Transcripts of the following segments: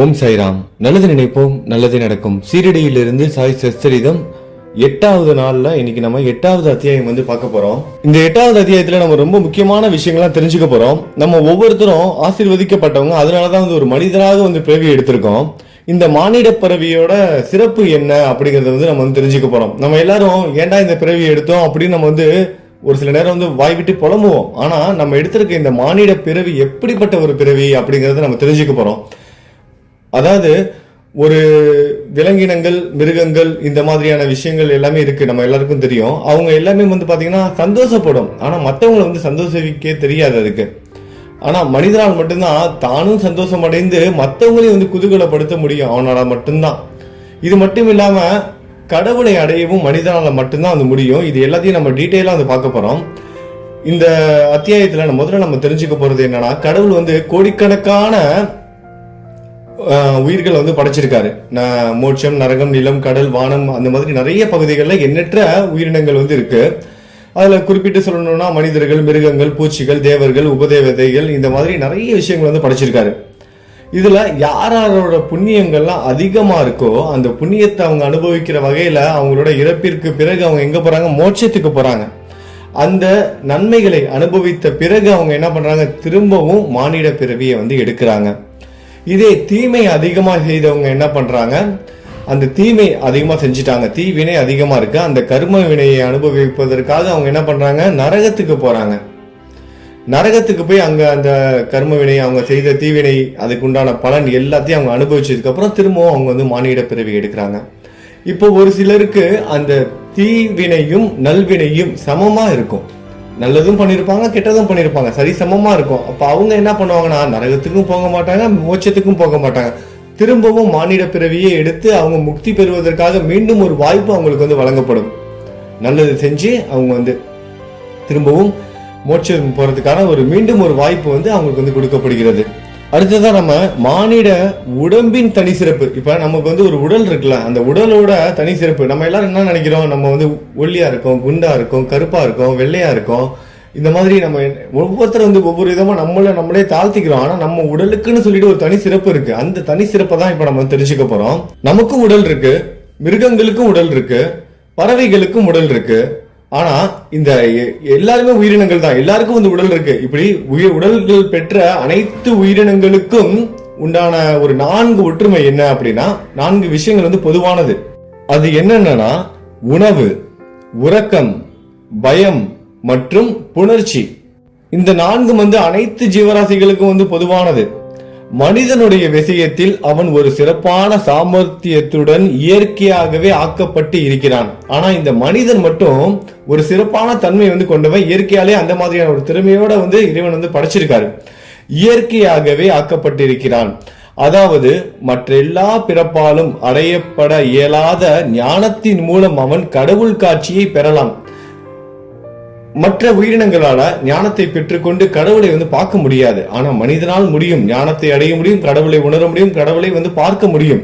ஓம் சாய்ராம். நல்லது நினைப்போம், நல்லது நடக்கும். சீரடியிலிருந்து சாய் சச்சரிதம் 8வது நாள்ல இன்னைக்கு நம்ம 8வது அத்தியாயம் பார்க்க போறோம். இந்த 8வது அத்தியாயத்துல நம்ம ரொம்ப முக்கியமான விஷயங்கள்லாம் தெரிஞ்சுக்க போறோம். நம்ம ஒவ்வொருத்தரும் ஆசீர்வதிக்கப்பட்டவங்க, அதனாலதான் ஒரு மனிதராக பிறவி எடுத்திருக்கோம். இந்த மானிட பிறவியோட சிறப்பு என்ன அப்படிங்கறத நம்ம தெரிஞ்சுக்க போறோம். நம்ம எல்லாரும் ஏன்டா இந்த பிறவி எடுத்தோம் அப்படின்னு நம்ம ஒரு சில நேரம் வாய் விட்டு புலம்புவோம். ஆனா நம்ம எடுத்திருக்க இந்த மானிட பிறவி எப்படிப்பட்ட ஒரு பிறவி அப்படிங்கறத நம்ம தெரிஞ்சுக்க போறோம். அதாவது ஒரு விலங்கினங்கள், மிருகங்கள், இந்த மாதிரியான விஷயங்கள் எல்லாமே இருக்கு, நம்ம எல்லாருக்கும் தெரியும். அவங்க எல்லாமே பாத்தீங்கன்னா சந்தோஷப்படும். ஆனா மற்றவங்களை சந்தோஷிக்கே தெரியாது அதுக்கு. ஆனா மனிதனால் மட்டும்தான் தானும் சந்தோஷம் அடைந்து மற்றவங்களையும் குதூகலப்படுத்த முடியும், அவனால மட்டும்தான். இது மட்டும் இல்லாம கடவுளை அடையவும் மனிதனால மட்டும்தான் முடியும். இது எல்லாத்தையும் நம்ம டீட்டெயிலா பார்க்க போறோம். இந்த அத்தியாயத்துல முதல்ல நம்ம தெரிஞ்சுக்க போறது என்னன்னா, கடவுள் கோடிக்கணக்கான உயிர்கள் படைச்சிருக்காரு. மோட்சம், நரகம், நிலம், கடல், வானம், அந்த மாதிரி நிறைய பகுதிகளில் எண்ணற்ற உயிரினங்கள் இருக்கு. அதுல குறிப்பிட்டு சொல்லணும்னா மனிதர்கள், மிருகங்கள், பூச்சிகள், தேவர்கள், உபதேவதைகள், இந்த மாதிரி நிறைய விஷயங்கள் படைச்சிருக்காரு. இதுல யாரோட புண்ணியங்கள்லாம் அதிகமா இருக்கோ அந்த புண்ணியத்தை அவங்க அனுபவிக்கிற வகையில அவங்களோட இறப்பிற்கு பிறகு அவங்க எங்க போறாங்க? மோட்சத்துக்கு போறாங்க. அந்த நன்மைகளை அனுபவித்த பிறகு அவங்க என்ன பண்றாங்க? திரும்பவும் மானிட பிறவியை எடுக்கிறாங்க. இதே தீமை அதிகமா செய்தவங்க என்ன பண்றாங்க? அந்த தீமை அதிகமா செஞ்சுட்டாங்க, தீவினை அதிகமா இருக்கு, அந்த கர்ம வினையை அனுபவிப்பதற்காக அவங்க என்ன பண்றாங்க? நரகத்துக்கு போறாங்க. நரகத்துக்கு போய் அங்க அந்த கர்ம வினை, அவங்க செய்த தீவினை, அதுக்கு உண்டான பலன் எல்லாத்தையும் அவங்க அனுபவிச்சதுக்கு அப்புறம் திரும்பவும் அவங்க மானிட பிறவி எடுக்கிறாங்க. இப்போ ஒரு சிலருக்கு அந்த தீவினையும் நல்வினையும் சமமா இருக்கும். நல்லதும் பண்ணிருப்பாங்க, கெட்டதும் பண்ணிருப்பாங்க, சரி சமமா இருக்கும். அப்ப அவங்க என்ன பண்ணுவாங்கன்னா, நரகத்துக்கும் போக மாட்டாங்க, மோட்சத்துக்கும் போக மாட்டாங்க. திரும்பவும் மானிட பிறவியை எடுத்து அவங்க முக்தி பெறுவதற்காக மீண்டும் ஒரு வாய்ப்பு அவங்களுக்கு வழங்கப்படும். நல்லது செஞ்சு அவங்க திரும்பவும் மோட்சம் போறதுக்கான மீண்டும் ஒரு வாய்ப்பு அவங்களுக்கு கொடுக்கப்படுகிறது. அடுத்ததான் நம்ம மானிட உடம்பின் தனி சிறப்பு. இப்ப நமக்கு ஒரு உடல் இருக்குல்ல, அந்த உடலோட தனி சிறப்பு. நம்ம எல்லாரும் என்ன நினைக்கிறோம்? நம்ம ஒல்லியா இருக்கோம், குண்டா இருக்கும், கருப்பா இருக்கும், வெள்ளையா இருக்கும். இந்த மாதிரி நம்ம ஒவ்வொருத்தர் ஒவ்வொரு விதமா நம்மளே தாழ்த்திக்கிறோம். ஆனா நம்ம உடலுக்குன்னு சொல்லிட்டு ஒரு தனி சிறப்பு இருக்கு. அந்த தனி சிறப்பை தான் இப்ப நம்ம தெரிஞ்சுக்க போறோம். நமக்கும் உடல் இருக்கு, மிருகங்களுக்கும் உடல் இருக்கு, பறவைகளுக்கும் உடல் இருக்கு. ஆனா இந்த எல்லாருமே உயிரினங்கள் தான், எல்லாருக்கும் உடல் இருக்கு. இப்படி உடல்கள் பெற்ற அனைத்து உயிரினங்களுக்கும் உண்டான ஒரு 4 ஒற்றுமை என்ன அப்படின்னா, 4 விஷயங்கள் பொதுவானது. அது என்னன்னா உணவு, உறக்கம், பயம் மற்றும் புணர்ச்சி. இந்த 4 அனைத்து ஜீவராசிகளுக்கும் பொதுவானது. மனிதனுடைய விஷயத்தில் அவன் ஒரு சிறப்பான சாமர்த்தியத்துடன் இயற்கையாகவே ஆக்கப்பட்டு இருக்கிறான். ஆனா இந்த மனிதன் மட்டும் ஒரு சிறப்பான தன்மை கொண்டவன். இயற்கையாலே அந்த மாதிரியான ஒரு திறமையோட இறைவன் படைச்சிருக்காரு. இயற்கையாகவே ஆக்கப்பட்டிருக்கிறான். அதாவது மற்ற எல்லா பிறப்பாலும் அடையப்பட இயலாத ஞானத்தின் மூலம் அவன் கடவுள் காட்சியை பெறலாம். மற்ற உயிரினங்களால ஞானத்தை பெற்றுக்கொண்டு கடவுளை பார்க்க முடியாது. ஆனா மனிதனால் முடியும். ஞானத்தை அடைய முடியும், கடவுளை உணர முடியும், கடவுளை பார்க்க முடியும்.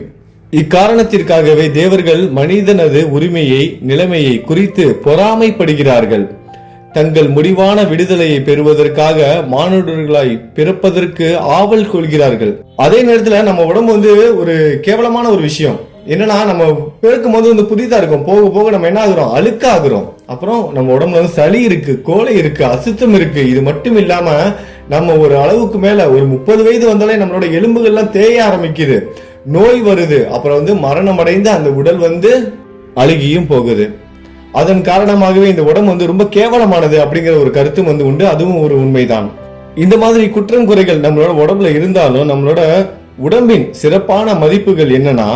இக்காரணத்திற்காகவே தேவர்கள் மனிதனது உரிமையை, நிலைமையை குறித்து பொறாமைப்படுகிறார்கள். தங்கள் முடிவான விடுதலையை பெறுவதற்காக மானுடர்களாய் பிறப்பதற்கு ஆவல் கொள்கிறார்கள். அதே நேரத்துல நம்ம உடம்பு ஒரு கேவலமான ஒரு விஷயம் என்னன்னா, நம்ம பிறக்கும் போது புதிதா இருக்கும், போக போக நம்ம என்ன ஆகுறோம்? அழுக்காகிறோம். அப்புறம் நம்ம உடம்புல சளி இருக்கு, கோலை இருக்கு, அசுத்தம் இருக்கு. இது மட்டும் இல்லாம நம்ம ஒரு அளவுக்கு மேல ஒரு 30 வயது வந்தாலே நம்மளோட எலும்புகள்லாம் தேய ஆரம்பிக்குது, நோய் வருது. அப்புறம் மரணம் அடைந்து அந்த உடல் அழுகியும் போகுது. அதன் காரணமாகவே இந்த உடம்பு ரொம்ப கேவலமானது அப்படிங்கிற ஒரு கருத்தும் உண்டு. அதுவும் ஒரு உண்மைதான். இந்த மாதிரி குற்றம் குறைகள் நம்மளோட உடம்புல இருந்தாலும் நம்மளோட உடம்பின் சிறப்பான மதிப்புகள் என்னன்னா,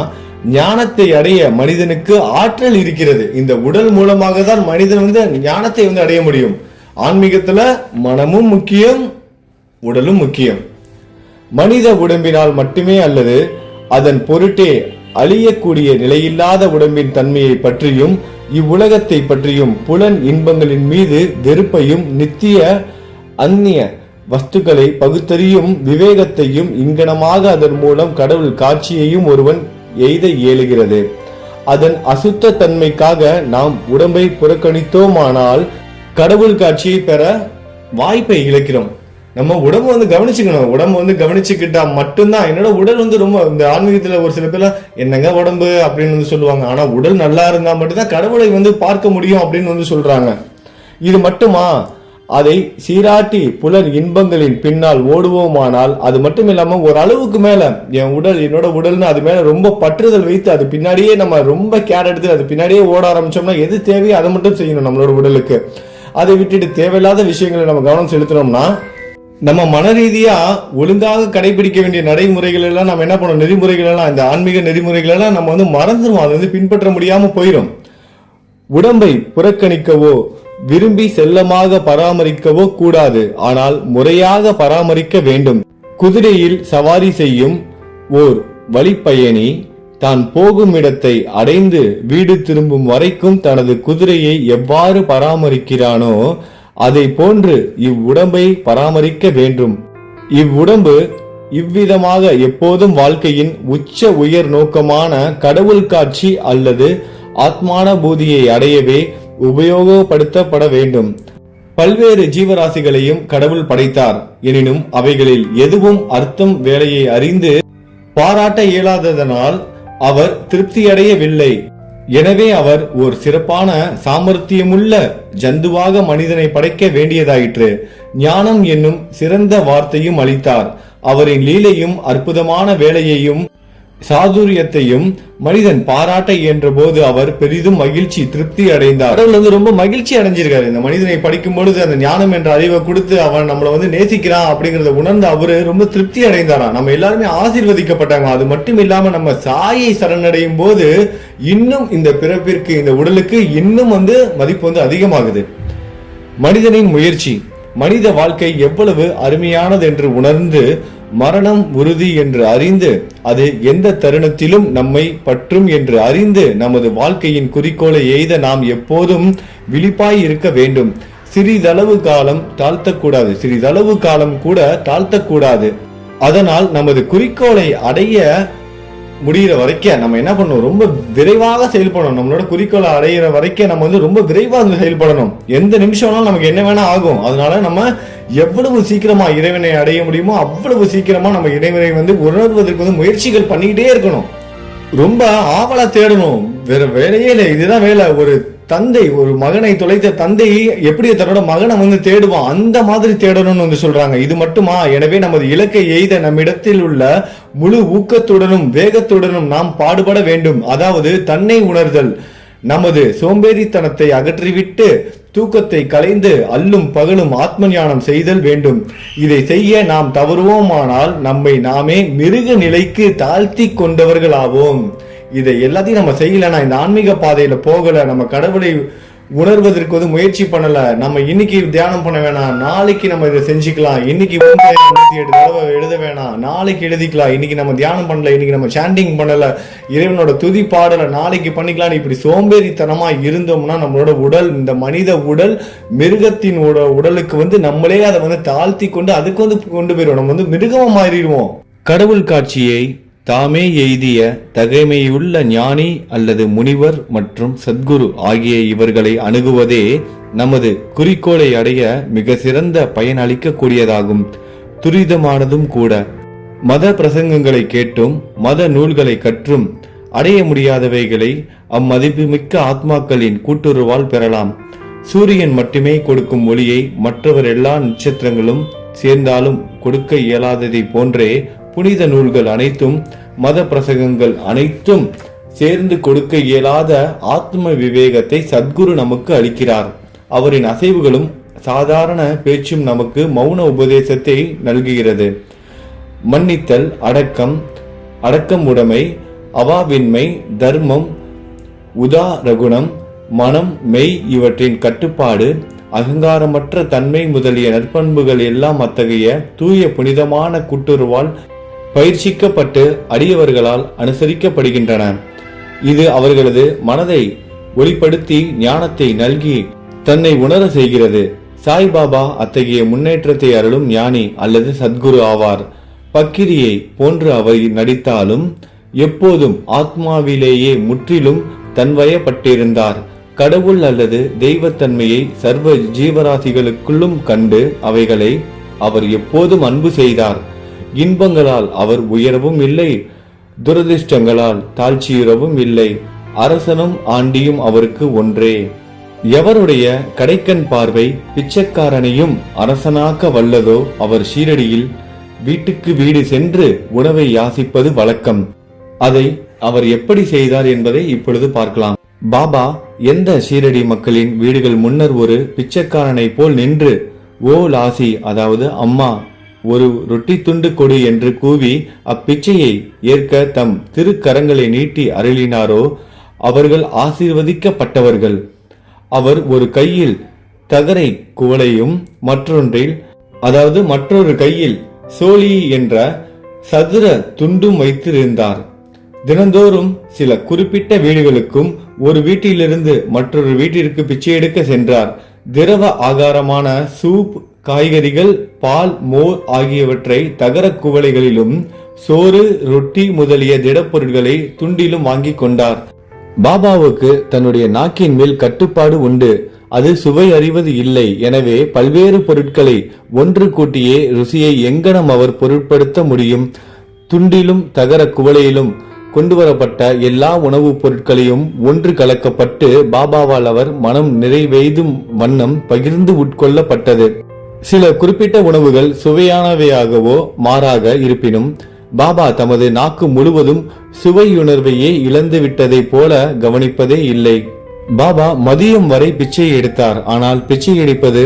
ஞானத்தை அடைய மனிதனுக்கு ஆற்றல் இருக்கிறது. இந்த உடல் மூலமாக தான் மனிதன் ஞானத்தை அடைய முடியும். ஆன்மீகத்துல மனமும் முக்கியம், உடலும் முக்கியம். மனித உடம்பினால் மட்டுமே அல்லது அதன் பொருட்டே அழியக்கூடிய நிலையில்லாத உடம்பின் தன்மையை பற்றியும் இவ்வுலகத்தை பற்றியும் புலன் இன்பங்களின் மீது வெறுப்பையும் நித்திய அந்நிய வஸ்துக்களை பகுத்தறியும் விவேகத்தையும் இங்கனமாக அதன் மூலம் கடவுள் காட்சியையும் ஒருவன் எய்த இயலுகிறது. அதன் அசுத்த தன்மைக்காக நாம் உடம்பை புறக்கணித்தோமானால் கடவுள் காட்சியை பெற வாய்ப்பை இழக்கிறோம். நம்ம உடம்பு வந்து கவனிச்சுக்கணும். உடம்பு வந்து கவனிச்சுக்கிட்டா மட்டும்தான், என்னோட உடல் வந்து ரொம்ப இந்த ஆன்மீகத்துல ஒரு சில பேர்லாம் என்னங்க உடம்பு அப்படின்னு வந்து சொல்லுவாங்க. ஆனா உடல் நல்லா இருந்தா மட்டும்தான் கடவுளை வந்து பார்க்க முடியும் அப்படின்னு வந்து சொல்றாங்க. இது மட்டுமா, அதை சீராட்டி புலர் இன்பங்களின் பின்னால் ஓடுவோமானால் அது மட்டும் இல்லாம ஒரு அளவுக்கு மேல என் உடல் என்னோட உடல்னு அது மேல ரொம்ப பற்றுதல் வைத்து அது பின்னாடியே நம்ம ரொம்ப கேர் எடுத்து அது பின்னாடியே ஓட ஆரம்பிச்சோம்னா எது தேவையோ அதை மட்டும் செய்யணும் நம்மளோட உடலுக்கு. அதை விட்டுட்டு தேவையில்லாத விஷயங்களை நம்ம கவனம் செலுத்தினோம்னா நம்ம மன ரீதியா ஒழுங்காக கடைபிடிக்க வேண்டிய நடைமுறைகள் எல்லாம் நம்ம என்ன பண்ணோம், நெறிமுறைகள் எல்லாம், இந்த ஆன்மீக நெறிமுறைகள் எல்லாம் நம்ம வந்து மறந்துடும். அதை வந்து பின்பற்ற முடியாம போயிடும். உடம்பை புறக்கணிக்கவோ விரும்பி செல்லமாக பராமரிக்கவோ கூடாது, ஆனால் முறையாக பராமரிக்க வேண்டும். குதிரையில் சவாரி செய்யும் ஓர் வழிப்பயணி தான் போகும் இடத்தை அடைந்து வீடு திரும்பும் வரைக்கும் தனது குதிரையை எவ்வாறு பராமரிக்கிறானோ அதை போன்று இவ்வுடம்பை பராமரிக்க வேண்டும். இவ்வுடம்பு இவ்விதமாக எப்போதும் வாழ்க்கையின் உச்ச உயர் நோக்கமான கடவுள் காட்சி அல்லது ஆத்மானுபூதியை அடையவே உபயோகப்படுத்தப்பட வேண்டும். பல்வேறு ஜீவராசிகளையும் கடவுள் படைத்தார். எனினும் அவைகளில் எதுவும் அர்த்தம் வேலையை அறிந்து பாராட்ட இயலாததனால் அவர் திருப்தியடையவில்லை. எனவே அவர் ஒரு சிறப்பான சாமர்த்தியமுள்ள ஜந்துவாக மனிதனை படைக்க வேண்டியதாயிற்று. ஞானம் என்னும் சிறந்த வார்த்தையும் அளித்தார். அவரின் லீலையும் அற்புதமான வேலையையும் சாதுரியத்தையும் மனிதன் பாராட்ட இயன்ற போது அவர் பெரிதும் மகிழ்ச்சி திருப்தி அடைந்தார். கடவுள் வந்து ரொம்ப மகிழ்ச்சி அடைஞ்சிருக்காரு. இந்த மனிதனை படிக்கும் பொழுது அந்த ஞானம் என்ற அறிவை கொடுத்து அவன் நம்மளை வந்து நேசிக்கிறான் அப்படிங்கறத உணர்ந்து அவரு ரொம்ப திருப்தி அடைந்தாராம். நம்ம எல்லாருமே ஆசீர்வதிக்கப்பட்டாங்க. அது மட்டும் இல்லாம நம்ம சாயை சரணடையும் போது இன்னும் இந்த பிறப்பிற்கு இந்த உடலுக்கு இன்னும் வந்து மதிப்பு வந்து அதிகமாகுது. மனிதனின் முயற்சி. மனித வாழ்க்கை எவ்வளவு அருமையானது என்று உணர்ந்து மரணம் உறுதி என்று அறிந்து அது எந்த தருணத்திலும் நம்மை பற்றும் என்று அறிந்து நமது வாழ்க்கையின் குறிக்கோளை எய்த நாம் எப்போதும் விழிப்பாய் இருக்க வேண்டும். சிறிதளவு காலம் தாழ்த்தக்கூடாது, சிறிதளவு காலம் கூட தாழ்த்தக்கூடாது. அதனால் நமது குறிக்கோளை அடைய முடிகிற வரைக்கும் நம்ம என்ன பண்ணணும், ரொம்ப விரைவாக செயல்படணும். நம்மளோட குறிக்கோளை அடையிற வரைக்கும் நம்ம வந்து ரொம்ப விரைவாக செயல்படணும். எந்த நிமிஷம்னாலும் நமக்கு என்ன வேணா ஆகும். அதனால நம்ம எவ்வளவு சீக்கிரமா இறைவனை அடைய முடியுமோ அவ்வளவு சீக்கிரமா நம்ம இறைவனை வந்து உணர்வதற்கு வந்து முயற்சிகள் பண்ணிக்கிட்டே இருக்கணும். ரொம்ப ஆவலா தேடணும். வேற வேலையே இல்லை, இதுதான் வேலை. ஒரு தந்தை ஒரு மகனை தொலைத்த தந்தை எப்படி தன்னோட மகனை வந்து தேடுவான், அந்த மாதிரி தேடணும்னு வந்து சொல்றாங்க. இது மட்டுமா, எனவே நமது இலக்கை எய்த நம்மிடத்தில் உள்ள முழு ஊக்கத்துடனும் வேகத்துடனும் நாம் பாடுபட வேண்டும். அதாவது தன்னை உணர்தல், நமது சோம்பேறித்தனத்தை அகற்றிவிட்டு தூக்கத்தை களைந்து அல்லும் பகலும் ஆத்ம ஞானம் செய்தல் வேண்டும். இதை செய்ய நாம் தவறுவோமானால் நம்மை நாமே மிருக நிலைக்கு தாழ்த்தி கொண்டவர்களாவோம். இதை எல்லாத்தையும் நம்ம செய்யலன்னா, இந்த ஆன்மீக பாதையில போகல, நம்ம கடவுளை உணர்வதற்கு வந்து முயற்சி பண்ணல, நம்ம இன்னைக்கு தியானம் பண்ண வேணாம், நாளைக்கு நம்ம இதை செஞ்சுக்கலாம், இன்னைக்கு 108 தடவை எழுத வேணாம், நாளைக்கு எழுதிக்கலாம், இன்னைக்கு நம்ம தியானம் பண்ணல, இன்னைக்கு நம்ம சாண்டிங் பண்ணல, இறைவனோட துதி பாடல, நாளைக்கு பண்ணிக்கலாம், இப்படி சோம்பேறித்தனமா இருந்தோம்னா நம்மளோட உடல், இந்த மனித உடல் மிருகத்தின் உடலுக்கு வந்து நம்மளே அதை வந்து தாழ்த்தி கொண்டு அதுக்கு வந்து கொண்டு போயிடுவோம். நம்ம வந்து மிருகமா மாறிடுவோம். கடவுள் காட்சியை தாமே எய்திய தகைமையுள்ள ஞானி அல்லது முனிவர் மற்றும் சத்குரு ஆகிய இவர்களை அணுகுவதே நமது குறிக்கோளை அடைய மிக சிறந்த பயனளிக்க கூடியதாகும், துரிதமானதும் கூட. மத பிரசங்கங்களை கேட்டும் மத நூல்களை கற்றும் அடைய முடியாதவைகளை அம்மதிப்புமிக்க ஆத்மாக்களின் கூட்டுறவால் பெறலாம். சூரியன் மட்டுமே கொடுக்கும் ஒளியை மற்றவர் எல்லா நட்சத்திரங்களும் சேர்ந்தாலும் கொடுக்க இயலாததை போன்றே புனித நூல்கள் அனைத்தும் மத பிரசங்கங்கள் அனைத்தும் சேர்ந்து கொடுக்க இயலாத ஆத்ம விவேகத்தை சத்குரு நமக்கு அளிக்கிறார். அவரின் அசைவுகளும் சாதாரண பேச்சும் நமக்கு மௌன உபதேசத்தை நல்குகிறது. மன்னித்தல், அடக்கம், அடக்கம் உடைமை, அவாவின்மை, தர்மம், உதாரகுணம், மனம், மெய் இவற்றின் கட்டுப்பாடு, அகங்காரமற்ற தன்மை முதலிய நற்பண்புகள் எல்லாம் அத்தகைய தூய புனிதமான கூட்டுறவால் பயிற்சிக்கப்பட்டு அடியவர்களால் அனுசரிக்கப்படுகின்றன. இது அவர்களது மனதை ஒளிப்படுத்தி ஞானத்தை நல்கி தன்னை உணர செய்கிறது. சாய்பாபா அத்தகைய முன்னேற்றத்தை அருளும் ஞானி அல்லது சத்குரு ஆவார். பக்கிரியை போன்று அவர் நடித்தாலும் எப்போதும் ஆத்மாவிலேயே முற்றிலும் தன்வயப்பட்டிருந்தார். கடவுள் அல்லது தெய்வத்தன்மையை சர்வ ஜீவராசிகளுக்குள்ளும் கண்டு அவைகளை அவர் எப்போதும் அன்பு செய்தார். இன்பங்களால் அவர் உயரவும் இல்லை, துரதிர்ஷ்டங்களால் தாழ்ச்சியுறவும் இல்லை. அரசனும் ஆண்டியும் அவருக்கு ஒன்றே. எவருடைய கடைக்கண் பார்வை பிச்சைக்காரனையும் அரசனாக்க வல்லதோ அவர் ஷீரடியில் வீட்டுக்கு வீடு சென்று உணவை யாசிப்பது வழக்கம். அதை அவர் எப்படி செய்தார் என்பதை இப்பொழுது பார்க்கலாம். பாபா எந்த ஷீரடி மக்களின் வீடுகள் முன்னர் ஒரு பிச்சைக்காரனை போல் நின்று ஓ லாசி, அதாவது அம்மா, ஒரு ரொட்டி துண்டு கொடு என்று கூவி அப்பிச்சையை ஏற்க தம் திருக்கரங்களை நீட்டி அருளினாரோ அவர்கள் ஆசீர்வதிக்கப்பட்டவர்கள். அவர் ஒரு கையில் தகரை குவளையும் மற்றொரு கையில் சோழி என்ற சதுர துண்டும் வைத்திருந்தார். தினந்தோறும் சில குறிப்பிட்ட வீடுகளுக்கும் ஒரு வீட்டிலிருந்து மற்றொரு வீட்டிற்கு பிச்சை எடுக்க சென்றார். திரவ ஆகாரமான சூப், காய்கறிகள், பால், மோர் ஆகியவற்றை தகர குவளைகளிலும், சோறு, ரொட்டி முதலிய திடப்பொருட்களை துண்டிலும் வாங்கி கொண்டார். பாபாவுக்கு தன்னுடைய நாக்கின் மேல் கட்டுப்பாடு உண்டு. அது சுவை அறிவது இல்லை. எனவே பல்வேறு பொருட்களை ஒன்று கூட்டியே ருசியை எங்கனம் அவர் பொருட்படுத்த முடியும். துண்டிலும் தகர குவளையிலும் கொண்டுவரப்பட்ட எல்லா உணவுப் பொருட்களையும் ஒன்று கலக்கப்பட்டு பாபாவால் அவர் மனம் நிறைவெய்தும் வண்ணம் பகிர்ந்து உட்கொள்ளப்பட்டது. சில குறிப்பிட்ட உணவுகள் சுவையானவையாகவோ மாறாக இருப்பினும் பாபா தமது நாக்கு முழுவதும் சுவையுணர்வையே இழந்து விட்டதை போல கவனிப்பதே இல்லை. பாபா மதியம் வரை பிச்சை எடுத்தார். ஆனால் பிச்சை எடுப்பது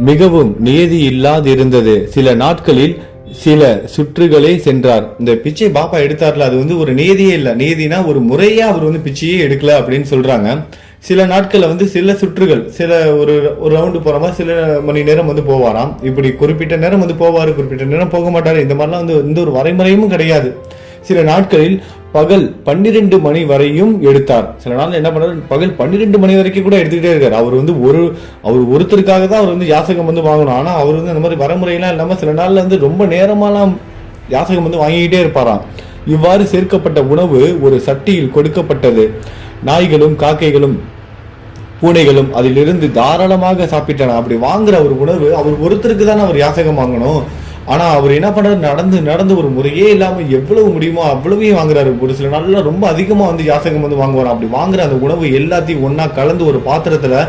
மிகவும் நியதி இல்லாதிருந்தது. சில நாட்களில் சில சுற்றுகளே சென்றார். இந்த பிச்சை பாபா எடுத்தார்ல, அது ஒரு நியதியே இல்லை. நியதினா ஒரு முறையா அவர் பிச்சையே எடுக்கல அப்படின்னு சொல்றாங்க. சில நாட்கள்ல சில சுற்றுகள், சில ஒரு ரவுண்டு போற மாதிரி சில மணி நேரம் போவாராம். இப்படி குறிப்பிட்ட நேரம் போவாரு, குறிப்பிட்ட நேரம் போக மாட்டாரு. இந்த மாதிரிலாம் எந்த ஒரு வரைமுறையும் கிடையாது. சில நாட்களில் பகல் 12 மணி வரையும் எடுத்தார். சில நாள் என்ன பண்றாரு, பகல் 12 மணி வரைக்கும் கூட எடுத்துக்கிட்டே இருக்காரு. அவர் ஒருத்தருக்காக தான் அவர் யாசகம் வாங்கணும். ஆனா அவர் அந்த மாதிரி வரைமுறையெல்லாம் இல்லாம சில நாள்ல ரொம்ப நேரமாலாம் யாசகம் வாங்கிக்கிட்டே இருப்பாராம். இவ்வாறு சேர்க்கப்பட்ட உணவு ஒரு சட்டியில் கொடுக்கப்பட்டது. நாய்களும் காக்கைகளும் பூனைகளும் அதிலிருந்து தாராளமாக சாப்பிட்டன. அப்படி வாங்குற ஒரு உணவு அவர் ஒருத்தருக்கு தானே அவர் யாசகம் வாங்கணும். ஆனா அவர் என்ன பண்றாரு, நடந்து ஒரு முறையே இல்லாம எவ்வளவு முடியுமோ அவ்வளவையும் வாங்குறாரு. ஒரு சில நாள்ல ரொம்ப அதிகமா யாசகம் வாங்குவார். அப்படி வாங்குற அந்த உணவு எல்லாத்தையும் ஒன்னா கலந்து ஒரு பாத்திரத்துல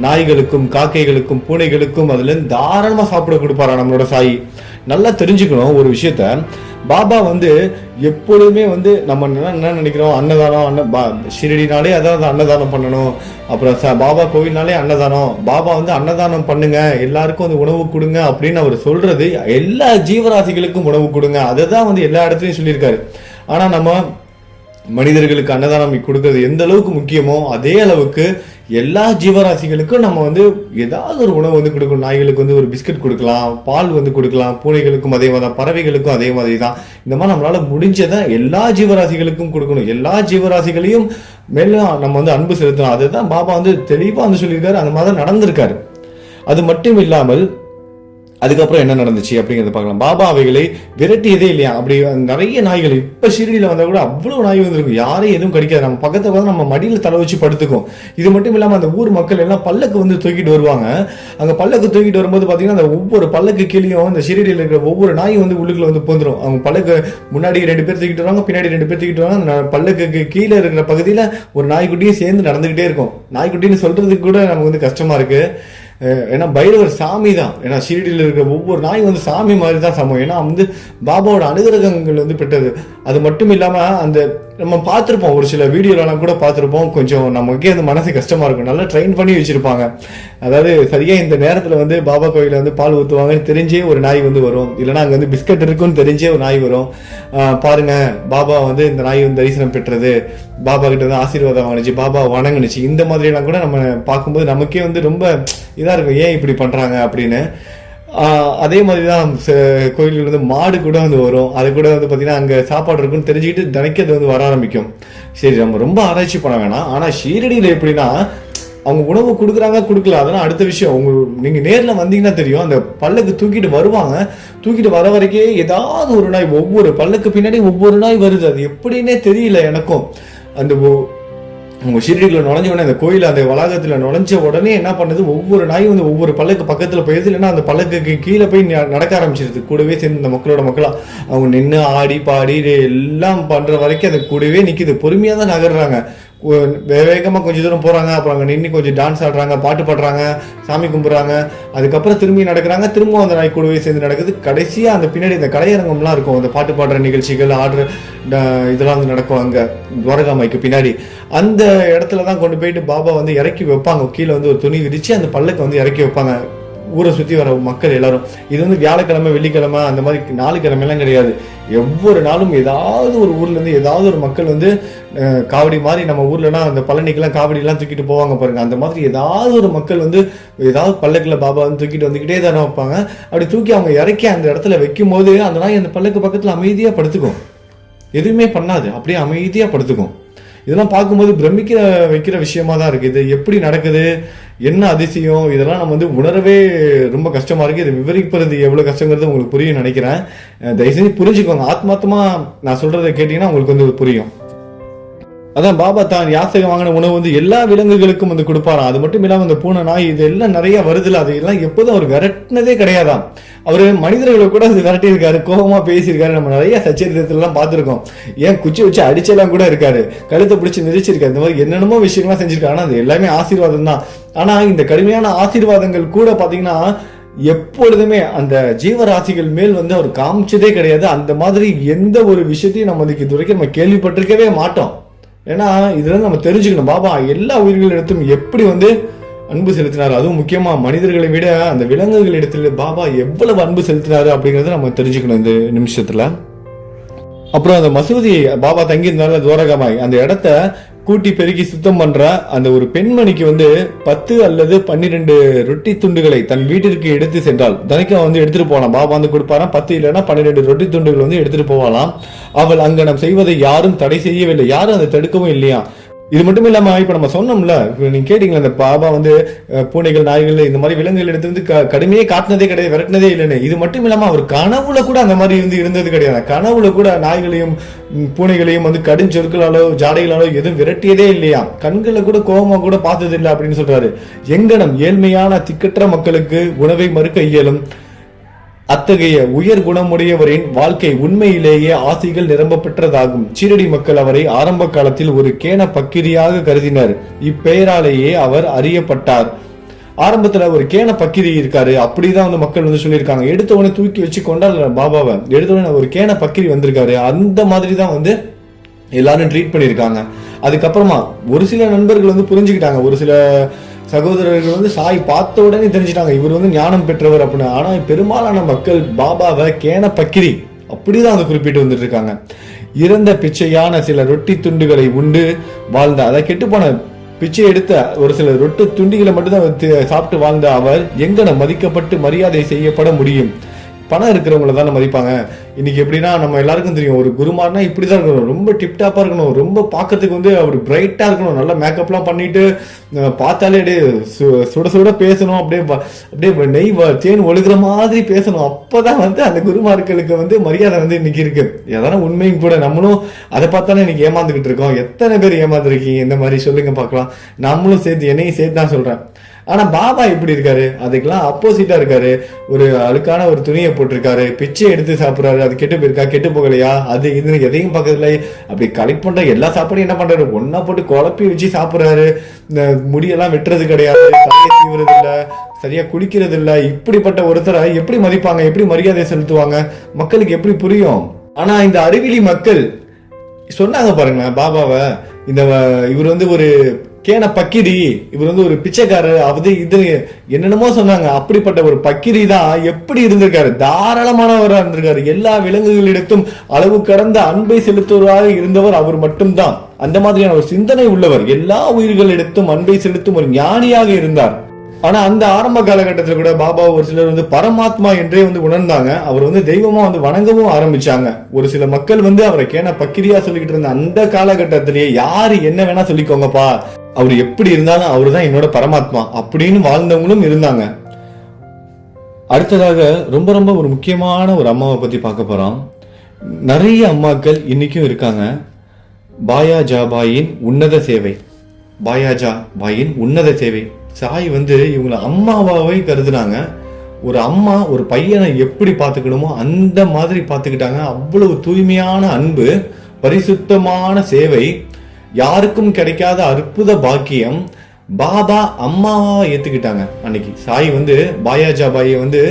நாய்களுக்கும் காக்கைகளுக்கும் பூனைகளுக்கும் அதுல இருந்து தாராளமா சாப்பிட கொடுப்பாரா நம்மளோட சாயி. நல்லா தெரிஞ்சுக்கணும் ஒரு விஷயத்த. பாபா எப்பொழுதுமே நம்ம என்ன நினைக்கிறோம், அன்னதானம், ஷிரடினாலே அதாவது அன்னதானம் பண்ணணும். அப்புறம் பாபா கோவில்னாலே அன்னதானம். பாபா அன்னதானம் பண்ணுங்க, எல்லாருக்கும் உணவு கொடுங்க அப்படின்னு அவர் சொல்றது எல்லா ஜீவராசிகளுக்கும் உணவு கொடுங்க. அதை தான் எல்லா இடத்துலையும் சொல்லியிருக்காரு. ஆனா நம்ம மனிதர்களுக்கு அன்னதானம் கொடுக்கறது எந்த அளவுக்கு முக்கியமோ அதே அளவுக்கு எல்லா ஜீவராசிகளுக்கும் நம்ம ஏதாவது ஒரு உணவு கொடுக்கணும். நாய்களுக்கு ஒரு பிஸ்கட் கொடுக்கலாம், பால் கொடுக்கலாம், பூனைகளுக்கும் அதே மாதிரி தான், பறவைகளுக்கும் அதே மாதிரி தான். இந்த மாதிரி நம்மளால முடிஞ்சதை எல்லா ஜீவராசிகளுக்கும் கொடுக்கணும். எல்லா ஜீவராசிகளையும் மேலும் நம்ம அன்பு செலுத்தணும். அதுதான் பாபா தெளிவா சொல்லியிருக்காரு. அந்த மாதிரி நடந்திருக்காரு. அது மட்டும் இல்லாமல் அதுக்கப்புறம் என்ன நடந்துச்சு அப்படிங்கறத பார்க்கலாம். பாபா அவைகளை விரட்டியதே இல்லையா. அப்படி நிறைய நாய்கள் இப்ப ஷிரடியில வந்தா கூட அவ்வளவு நாய் வந்திருக்கும். யாரையும் எதுவும் கடிக்காது. நம்ம பக்கத்துல நம்ம மடியில தலை வச்சு படுத்துக்கும். இது மட்டும் இல்லாம அந்த ஊர் மக்கள் எல்லாம் பல்லக்கு தூக்கிட்டு வருவாங்க. அங்க பல்லக்கு தூக்கிட்டு வரும்போது பாத்தீங்கன்னா அந்த ஒவ்வொரு பல்லக்கு கீழேயும் இந்த ஷிரடியில இருக்கிற ஒவ்வொரு நாயும் உள்ளுக்குள்ள போந்துரும். அவங்க பல்லக்கு முன்னாடி 2 பேர் தூக்கிட்டு வருவாங்க, பின்னாடி 2 பேர் தூக்கிட்டு வருவாங்க. அந்த பல்லக்கு கீழே இருக்கிற பகுதியில ஒரு நாய்க்குட்டியும் சேர்ந்து நடந்துகிட்டே இருக்கும். நாய்க்குட்டின்னு சொல்றதுக்கு கூட நமக்கு கஷ்டமா இருக்கு. ஏன்னா பைரவர் சாமி தான். ஏன்னா ஷிரடியில் இருக்கிற ஒவ்வொரு நாய் சாமி மாதிரி தான் சமம். ஏன்னா பாபாவோட அனுகிரகங்கள் பெற்றது. அது மட்டும் இல்லாம அந்த நம்ம பார்த்துருப்போம், ஒரு சில வீடியோலாம் கூட பார்த்துருப்போம். கொஞ்சம் நமக்கே அந்த மனசு கஷ்டமா இருக்கும். நல்லா ட்ரெயின் பண்ணி வச்சிருப்பாங்க. அதாவது சரியா இந்த நேரத்துல பாபா கோயில பால் ஊற்றுவாங்கன்னு தெரிஞ்சே ஒரு நாய் வரும். இல்லைன்னா அங்க பிஸ்கட் இருக்குன்னு தெரிஞ்சே ஒரு நாய் வரும். பாருங்க, பாபா இந்த நாய் தரிசனம் பெற்றது, பாபா கிட்ட ஆசீர்வாதம் வாங்கிச்சு, பாபா வணங்குனுச்சு. இந்த மாதிரி எல்லாம் கூட நம்ம பார்க்கும்போது நமக்கே ரொம்ப இதா இருக்கும், ஏன் இப்படி பண்றாங்க அப்படின்னு. அதே மாதிரிதான் கோயில்கள் மாடு கூட வரும். அது கூட பாத்தீங்கன்னா அங்க சாப்பாடு இருக்குன்னு தெரிஞ்சுக்கிட்டு தினைக்கிறது வர ஆரம்பிக்கும். சரி, நம்ம ரொம்ப ஆராய்ச்சி பண்ண வேணாம். ஆனா ஷீரடியில எப்படின்னா அவங்க உணவு கொடுக்குறாங்க கொடுக்கல அதெல்லாம் அடுத்த விஷயம். நீங்க நேர்ல வந்தீங்கன்னா தெரியும். அந்த பல்லக்கு தூக்கிட்டு வருவாங்க. தூக்கிட்டு வர வரைக்கே ஏதாவது ஒரு நாய், ஒவ்வொரு பல்லக்கு பின்னாடி ஒவ்வொரு நாய் வருது. அது எப்படின்னே தெரியல எனக்கும். அந்த உங்க ஷீரடிக்குள்ள நுழைஞ்ச உடனே அந்த கோயில் அந்த வளாகத்துல நுழைஞ்ச உடனே என்ன பண்ணுது, ஒவ்வொரு நாயும் வந்து ஒவ்வொரு பல்லக்கு பக்கத்துல போயிருது, இல்லைன்னா அந்த பல்லக்கு கீழே போய் நடக்க ஆரம்பிச்சிருது. கூடவே சேர்ந்து இந்த மக்களோட மக்களா அவங்க நின்று ஆடி பாடி எல்லாம் பண்ற வரைக்கும் அது கூடவே நிக்குது. பொறுமையா தான் நகர்றாங்க. வேகமா கொஞ்சம் தூரம் போறாங்க, அப்புறம் அங்க நின்று கொஞ்சம் டான்ஸ் ஆடுறாங்க, பாட்டு பாடுறாங்க, சாமி கும்பிடுறாங்க. அதுக்கப்புறம் திரும்பி நடக்கிறாங்க, திரும்பவும் அந்த நாய் கூடவே சேர்ந்து நடக்குது. கடைசியா அந்த பின்னாடி இந்த கலையரங்கம்லாம் இருக்கும், அந்த பாட்டு பாடுற நிகழ்ச்சிகள் ஆடுற இதெல்லாம் வந்து நடக்கும் அங்க துவாரகாமாய்க்கு பின்னாடி. அந்த இடத்துல தான் கொண்டு போயிட்டு பாபா வந்து இறக்கி வைப்பாங்க. கீழே வந்து ஒரு துணி விரிச்சு அந்த பல்லக்கு வந்து இறக்கி வைப்பாங்க ஊரை சுற்றி வர மக்கள் எல்லாரும். இது வந்து வியாழக்கிழமை வெள்ளிக்கிழமை அந்த மாதிரி 4 கிழமைலாம் கிடையாது. ஒவ்வொரு நாளும் ஏதாவது ஒரு ஊர்ல இருந்து ஏதாவது ஒரு மக்கள் வந்து காவடி மாதிரி, நம்ம ஊர்லனா அந்த பழனிக்கெல்லாம் காவடிலாம் தூக்கிட்டு போவாங்க பாருங்க, அந்த மாதிரி ஏதாவது ஒரு மக்கள் வந்து ஏதாவது பல்லக்கில் பாபா வந்து தூக்கிட்டு வந்துக்கிட்டே தானே வைப்பாங்க. அப்படி தூக்கி அவங்க இறக்கி அந்த இடத்துல வைக்கும் போது அந்த நாய் அந்த பல்லக்கு பக்கத்தில் அமைதியா படுத்துக்கும், எதுவுமே பண்ணாது, அப்படியே அமைதியா படுத்துக்கும். இதெல்லாம் பார்க்கும்போது பிரமிக்க வைக்கிற விஷயமா தான் இருக்கு. இது எப்படி நடக்குது, என்ன அதிசயம், இதெல்லாம் நம்ம வந்து உணரவே ரொம்ப கஷ்டமா இருக்கு. இதை விவரிப்பது எவ்வளவு கஷ்டங்கிறது உங்களுக்கு புரியும் நினைக்கிறேன். தயவு செஞ்சு புரிஞ்சுக்கோங்க. ஆத்மாத்தமா நான் சொல்றதை கேட்டீங்கன்னா உங்களுக்கு வந்து புரியும். அதான் பாபா தான் யாசகம் வாங்கின உணவு வந்து எல்லா விலங்குகளுக்கும் வந்து கொடுப்பாராம். அது மட்டும் இல்லாம அந்த பூனை நாய் இது எல்லாம் நிறைய வருதுல, அது எல்லாம் எப்போதும் அவர் விரட்டினதே கிடையாதான். அவரு மனிதர்களை கூட அது விரட்டி இருக்காரு, கோபமா பேசியிருக்காரு. நம்ம நிறைய சச்சரித்திரத்துல எல்லாம் பார்த்திருக்கோம். ஏன் குச்சி வச்சு அடிச்செல்லாம் கூட இருக்காரு, கழுத்தை பிடிச்சி மிதிச்சிருக்காரு, இந்த மாதிரி என்னென்னமோ விஷயங்கள்லாம் செஞ்சிருக்காரு. ஆனா அது எல்லாமே ஆசீர்வாதம் தான். ஆனா இந்த கடுமையான ஆசீர்வாதங்கள் கூட பாத்தீங்கன்னா எப்பொழுதுமே அந்த ஜீவராசிகள் மேல் வந்து அவர் காமிச்சதே கிடையாது. அந்த மாதிரி எந்த ஒரு விஷயத்தையும் நம்ம இது வரைக்கும் நம்ம கேள்விப்பட்டிருக்கவே மாட்டோம். ஏன்னா இதுல நம்ம தெரிஞ்சுக்கணும் பாபா எல்லா உயிர்களிடத்தும் எப்படி வந்து அன்பு செலுத்தினாரு, அதுவும் முக்கியமா மனிதர்களை விட அந்த விலங்குகள் இடத்துல பாபா எவ்வளவு அன்பு செலுத்தினாரு அப்படிங்கறத நம்ம தெரிஞ்சுக்கணும் இந்த நிமிஷத்துல. அப்புறம் அந்த மசூதி பாபா தங்கியிருந்தால துவாரகாமாய் அந்த இடத்த கூட்டி பெருக்கி சுத்தம் பண்ற அந்த ஒரு பெண்மணிக்கு வந்து 10 அல்லது 12 ரொட்டி துண்டுகளை தன் வீட்டிற்கு எடுத்து சென்றால் தினைக்கும் வந்து எடுத்துட்டு போகலாம். பாபா வந்து கொடுப்பாராம். 10 இல்லைன்னா 12 ரொட்டி துண்டுகள் வந்து எடுத்துட்டு போகலாம். அவள் அங்கனம் செய்வதை யாரும் தடை செய்யவில்லை, யாரும் அதை தடுக்கவும் இல்லையா. இது மட்டும் இல்லாம இப்ப நம்ம சொன்னோம்ல, நீங்க கேட்டீங்களா அந்த பாபா வந்து பூனைகள் நாய்கள் இந்த மாதிரி விலங்குகள் எடுத்து வந்து கடுமையே காட்டினதே கிடையாது, விரட்டினதே இல்லைன்னு. இது மட்டும் இல்லாம அவர் கனவுல கூட அந்த மாதிரி இருந்தது கிடையாது. கனவுல கூட நாய்களையும் பூனைகளையும் வந்து கடும் சொற்களாலோ ஜாடைகளாலோ எதுவும் விரட்டியதே இல்லையா. கண்களை கூட கோபமா கூட பார்த்தது இல்லை அப்படின்னு சொல்றாரு. எங்கனம் ஏழ்மையான திக்கற்ற மக்களுக்கு உணவை மறுக்க இயலும். அத்தகைய உயர் குணமுடையவரின் வாழ்க்கை உண்மையிலேயே ஆசைகள் நிரம்ப பெற்றதாகும். சீரடி மக்கள் அவரை ஆரம்ப காலத்தில் ஒரு கேன பக்கிரியாக கருதினர். இப்பெயராலேயே அவர் அறியப்பட்டார். ஆரம்பத்துல ஒரு கேன பக்கிரி இருக்காரு அப்படிதான் வந்து மக்கள் வந்து சொல்லியிருக்காங்க. எடுத்த உடனே தூக்கி வச்சு கொண்டாடுற பாபாவை, எடுத்த உடனே ஒரு கேன பக்கிரி வந்திருக்காரு, அந்த மாதிரி தான் வந்து எல்லாரும் ட்ரீட் பண்ணியிருக்காங்க. அதுக்கப்புறமா ஒரு சில நண்பர்கள் வந்து புரிஞ்சுக்கிட்டாங்க, ஒரு சில சகோதரர்கள் வந்து சாய் பார்த்த உடனே தெரிஞ்சுட்டாங்க இவர் வந்து ஞானம் பெற்றவர் அப்படின்னு. ஆனா பெரும்பாலான மக்கள் பாபாவை கேன பக்கிரி அப்படிதான் வந்து குறிப்பிட்டு வந்துட்டு இருக்காங்க. இறந்த பிச்சையான சில ரொட்டி துண்டுகளை உண்டு வாழ்ந்த, அதை கெட்டுப்போன பிச்சை எடுத்த ஒரு சில ரொட்டி துண்டிகளை மட்டும்தான் சாப்பிட்டு வாழ்ந்த அவர் எங்கன மதிக்கப்பட்டு மரியாதை செய்யப்பட முடியும். பணம் இருக்கிறவங்கள தானே மதிப்பாங்க. இன்னைக்கு எப்படின்னா நம்ம எல்லாருக்கும் தெரியும், ஒரு குருமார்னா இப்படிதான் இருக்கணும், ரொம்ப டிப்டாப்பா இருக்கணும், ரொம்ப பார்க்கறதுக்கு வந்து அவர் பிரைட்டா இருக்கணும், நல்லா மேக்கப்லாம் பண்ணிட்டு பார்த்தாலே அப்படியே சுட சுட பேசணும், அப்படியே நெய் தேன் ஒழுகுற மாதிரி பேசணும். அப்பதான் வந்து அந்த குருமார்களுக்கு வந்து மரியாதை வந்து இன்னைக்கு இருக்கு. எதான உண்மையும் கூட. நம்மளும் அதை பார்த்தாலே இன்னைக்கு ஏமாந்துகிட்டு இருக்கோம். எத்தனை பேர் ஏமாந்துருக்கீங்க இந்த மாதிரி சொல்லுங்க பார்க்கலாம். நம்மளும் சேர்த்து என்னையும் சேர்த்து தான் சொல்றேன். ஆனா பாபா எப்படி இருக்காரு, அதுக்கெல்லாம் அப்போசிட்டா இருக்காரு. ஒரு அழுக்கான ஒரு துணியை போட்டிருக்காரு, பிச்சை எடுத்து சாப்பிடுறாரு. அது கெட்டு போயிருக்கா, கெட்டு போகலையா, அது இது எதையும் பார்க்கறதுல அப்படி கலெக்ட் பண்ற எல்லா சாப்பாடையும் என்ன பண்றாரு, ஒன்னா போட்டு குழப்பி வச்சு சாப்பிடுறாரு. இந்த முடியெல்லாம் வெட்டுறது கிடையாது, தலையை சீவுறது இல்ல, சரியா குடிக்கிறது இல்ல. இப்படிப்பட்ட ஒருத்தரை எப்படி மதிப்பாங்க, எப்படி மரியாதை செலுத்துவாங்க, மக்களுக்கு எப்படி புரியும்? ஆனா இந்த அறிவிலி மக்கள் சொன்னாங்க பாருங்க பாபாவை, இந்த இவர் வந்து ஒரு கேன பக்கிரி, இவர் வந்து ஒரு பிச்சைக்காரர், அது இது என்னென்னமோ சொன்னாங்க. அப்படிப்பட்ட ஒரு பக்கிரி தான் எப்படி இருந்திருக்காரு, தாராளமானவராக இருந்திருக்காரு. எல்லா விலங்குகளிடத்தும் அளவு கடந்த அன்பை செலுத்துவராக இருந்தவர் அவர் மட்டும்தான். அந்த மாதிரியான ஒரு சிந்தனை உள்ளவர், எல்லா உயிர்களிடத்தும் அன்பை செலுத்தும் ஒரு ஞானியாக இருந்தார். ஆனா அந்த ஆரம்ப காலகட்டத்தில் கூட பாபா ஒரு சிலர் வந்து பரமாத்மா என்றே வந்து உணர்ந்தாங்க. அவர் வந்து தெய்வமா வந்து வணங்கவும் ஆரம்பிச்சாங்க. ஒரு சில மக்கள் வந்து அவரை கேன பக்கிரியா சொல்லிக்கிட்டு இருந்த அந்த காலகட்டத்திலேயே யாரு என்ன வேணா சொல்லிக்கோங்கப்பா, அவர் எப்படி இருந்தாலும் அவரு தான் என்னோட பரமாத்மா அப்படின்னு வாழ்ந்தவங்களும் இருந்தாங்க. அடுத்ததாக ரொம்ப ரொம்ப ஒரு முக்கியமான ஒரு அம்மாவை பத்தி பார்க்க போறோம். நிறைய அம்மாக்கள் இன்னைக்கும் இருக்காங்க. பாயா ஜாபாயின் உன்னத சேவை. பாயாஜா பாயின் உன்னத சேவை. சாய் வந்து இவங்களை அம்மாவாவே கருதுனாங்க. ஒரு அம்மா ஒரு பையனை எப்படி பார்த்துக்கணுமோ அந்த மாதிரி பார்த்துக்கிட்டாங்க. அவ்வளவு தூய்மையான அன்பு, பரிசுத்தமான சேவை, யாருக்கும் கிடைக்காத அற்புத பாக்கியம். பாபா அம்மாவா ஏத்துக்கிட்டாங்க. அன்னைக்கு சாய் வந்து பாயாஜா பாயை வந்து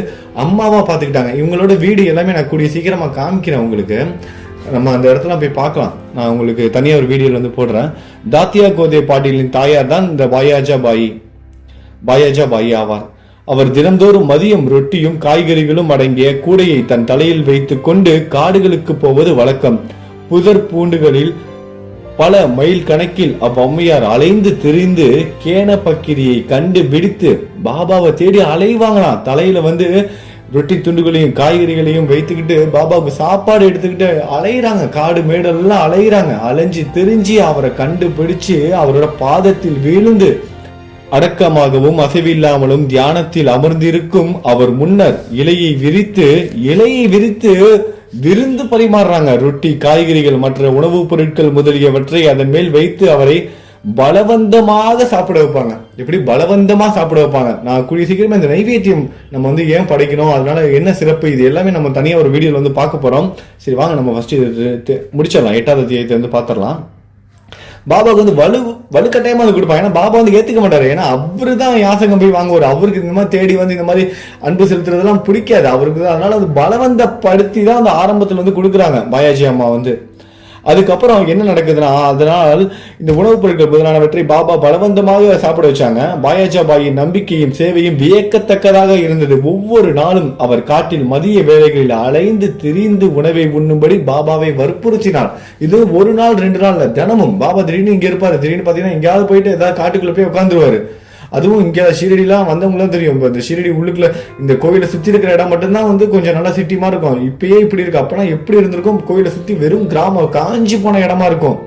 அம்மாவா பார்த்துக்கிட்டாங்க. இவங்களோட வீடு எல்லாமே நான் கூடிய சீக்கிரமா காமிக்கிறேன் உங்களுக்கு. நம்ம அந்த இடத்துல போய் பார்க்கலாம். நான் உங்களுக்கு தனியாக ஒரு வீடியோவில் வந்து போடுறேன். தாத்தியா கோதே பாட்டீலின் தாயார் தான் இந்த பாயாஜா பாயி ஆவார். அவர் தினந்தோறும் மதியம் ரொட்டியும் காய்கறிகளும் அடங்கிய கூடையை தன் தலையில் வைத்துக் கொண்டு காடுகளுக்கு போவது வழக்கம். புதர் பூண்டுகளில் பல மைல் கணக்கில் அவ்வம்மையார் அலைந்து திரிந்து கேன பக்கிரியை கண்டு பிடித்து பாபாவை தேடி அலைவாங்களாம். தலையில வந்து ரொட்டி துண்டுகளையும் காய்கறிகளையும் வைத்துக்கிட்டு பாபாவுக்கு சாப்பாடு எடுத்துக்கிட்டு அலையிறாங்க. காடு மேடெல்லாம் அலையிறாங்க. அலைஞ்சு திரிஞ்சு அவரை கண்டுபிடிச்சு அவரோட பாதத்தில் வீழ்ந்து அடக்கமாகவும் அசைவில்லாமலும் தியானத்தில் அமர்ந்திருக்கும் அவர் முன்னர் இலையை விரித்து விருந்து பரிமாறுறாங்க. ரொட்டி, காய்கறிகள், மற்ற உணவுப் பொருட்கள் முதலியவற்றை அதன் மேல் வைத்து அவரை பலவந்தமாக சாப்பிட வைப்பாங்க. எப்படி பலவந்தமா சாப்பிட வைப்பாங்க? நான் கூடிய சீக்கிரமா இந்த நைவேத்தியம் நம்ம வந்து ஏன் படைக்கணும், அதனால என்ன சிறப்பு, இது எல்லாமே நம்ம தனியா ஒரு வீடியோல வந்து பார்க்க போறோம். சரி வாங்க நம்ம ஃபர்ஸ்ட் முடிச்சிடலாம். 8வது அத்தியாயத்தை வந்து பார்த்துடலாம். பாபாவுக்கு வந்து வலுக்கட்டாயமா அது கொடுப்பாங்க. ஏன்னா பாபா வந்து ஏத்துக்க மாட்டாரு. ஏன்னா அவரு தான் யாசகம் போய் வாங்குவார். அவருக்கு இந்த மாதிரி தேடி வந்து இந்த மாதிரி அன்பு செலுத்துறதெல்லாம் பிடிக்காது அவருக்கு தான். அதனால அது பலவந்தப்படுத்தி தான் அந்த ஆரம்பத்துல வந்து கொடுக்குறாங்க பாயாஜி அம்மா வந்து. அதுக்கப்புறம் என்ன நடக்குதுன்னா, அதனால் இந்த உணவுப் பொருட்கள் முதலானவற்றை பாபா பலவந்தமாக சாப்பிட வச்சாங்க. பாயாஜா பாயின் நம்பிக்கையும் சேவையும் வியக்கத்தக்கதாக இருந்தது. ஒவ்வொரு நாளும் அவர் காட்டில் மதிய வேளைகளில் அலைந்து திரிந்து உணவை உண்ணும்படி பாபாவை வற்புறுத்தினார். இது ஒரு நாள் 2 நாள் இல்ல, தினமும் பாபா திடீர்னு இங்க இருப்பாரு. திடீர்னு பாத்தீங்கன்னா எங்கேயாவது போயிட்டு ஏதாவது காட்டுக்குள்ள போய் உட்காந்துருவாரு. அதுவும் இங்க ஷீரடிலாம் வந்தவங்களும் தெரியும். இந்த ஷீரடி உள்ளுக்குள்ள இந்த கோயிலை சுத்தி இருக்கிற இடம் மட்டும்தான் வந்து கொஞ்சம் நல்லா சிட்டிமா இருக்கும். இப்பயே இப்படி இருக்கு. அப்பனா எப்படி இருந்திருக்கும்? கோயிலை சுத்தி வெறும் கிராமம், காஞ்சி போன இடமா இருக்கும்.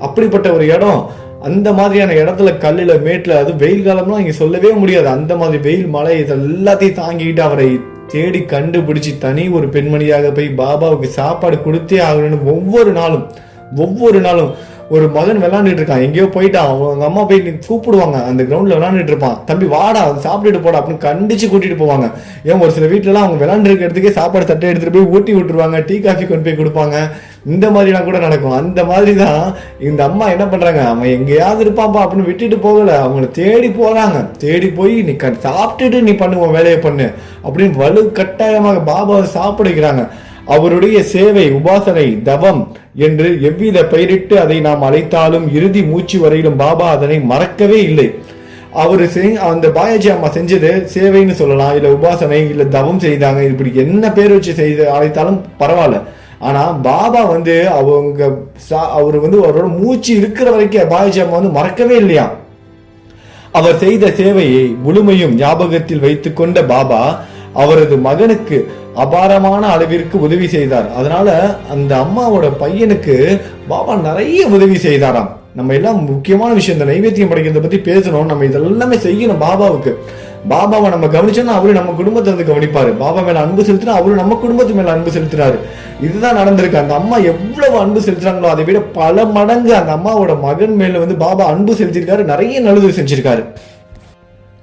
அப்படிப்பட்ட ஒரு இடம். அந்த மாதிரியான இடத்துல கல்லுல மேட்டுல, அது வெயில் காலம்லாம் இங்க சொல்லவே முடியாது. அந்த மாதிரி வெயில் மழை எல்லாத்தையும் தாங்கிக்கிட்டு அவரை தேடி கண்டுபிடிச்சு தனி ஒரு பெண்மணியாக போய் பாபாவுக்கு சாப்பாடு கொடுத்தே ஆகணும்னு ஒவ்வொரு நாளும் ஒரு மகன் விளையாண்டுட்டு இருக்கான். எங்கேயோ போயிட்டான். அவங்க அம்மா போய் கூப்பிடுவாங்க. அந்த கிரவுண்ட்ல விளையாண்டுட்டு இருப்பான். தம்பி வாடா, சாப்பிட்டுட்டு போடா அப்படின்னு கண்டிச்சு கூட்டிட்டு போவாங்க. ஏன் ஒரு சில வீட்டுல எல்லாம் அவங்க விளையாண்டு இருக்க இடத்துக்கே சாப்பாடு தட்டை எடுத்துட்டு போய் ஊட்டி விட்டுருவாங்க. டீ காஃபி கொண்டு போய் கொடுப்பாங்க. இந்த மாதிரி எல்லாம் கூட நடக்கும். அந்த மாதிரிதான் இந்த அம்மா என்ன பண்றாங்க, அவன் எங்கேயாவது இருப்பான்பா அப்படின்னு விட்டுட்டு போகல. அவங்கள தேடி போறாங்க. தேடி போய் நீ சாப்பிட்டுட்டு நீ பண்ணுவோம் வேலையை பண்ணு அப்படின்னு வலு கட்டாயமாக பாபாவை சாப்பிட வைக்கிறாங்க. அவருடைய சேவை, உபாசனை, தவம் என்று எவ்வித பெயரிட்டு அதை நாம் அழைத்தாலும் இறுதி மூச்சு வரையிலும் பாபா அதனை மறக்கவே இல்லை. அவரு அந்த பாயாஜி அம்மா செஞ்சது சேவைன்னு சொல்லலாம், இல்ல உபாசனை, இல்ல தவம் செய்தாங்க, இப்படி என்ன பேர் வச்சு செய்து அழைத்தாலும் பரவாயில்ல. ஆனா பாபா வந்து அவரு வந்து அவரோட மூச்சு இருக்கிற வரைக்கும் பாயாஜி அம்மா வந்து மறக்கவே இல்லையா. அவர் செய்த சேவையை முழுமையும் ஞாபகத்தில் வைத்துக் கொண்ட பாபா அவரது மகனுக்கு அபாரமான அளவிற்கு உதவி செய்தார். அதனால அந்த அம்மாவோட பையனுக்கு பாபா நிறைய உதவி செய்தாராம். நம்ம எல்லாம் முக்கியமான விஷயம், இந்த நைவேத்தியம் படைக்கிறத பத்தி பேசணும். நம்ம இதெல்லாமே செய்யணும் பாபாவுக்கு. பாபாவை நம்ம கவனிச்சோம்னா அவரு நம்ம குடும்பத்தை வந்து கவனிப்பாரு. பாபா மேல அன்பு செலுத்தினா அவரு நம்ம குடும்பத்து மேல அன்பு செலுத்தினாரு. இதுதான் நடந்திருக்கு. அந்த அம்மா எவ்வளவு அன்பு செலுத்துறாங்களோ அதை விட பல மடங்கு அந்த அம்மாவோட மகன் மேல வந்து பாபா அன்பு செலுத்திருக்காரு. நிறைய நல்லது செஞ்சிருக்காரு.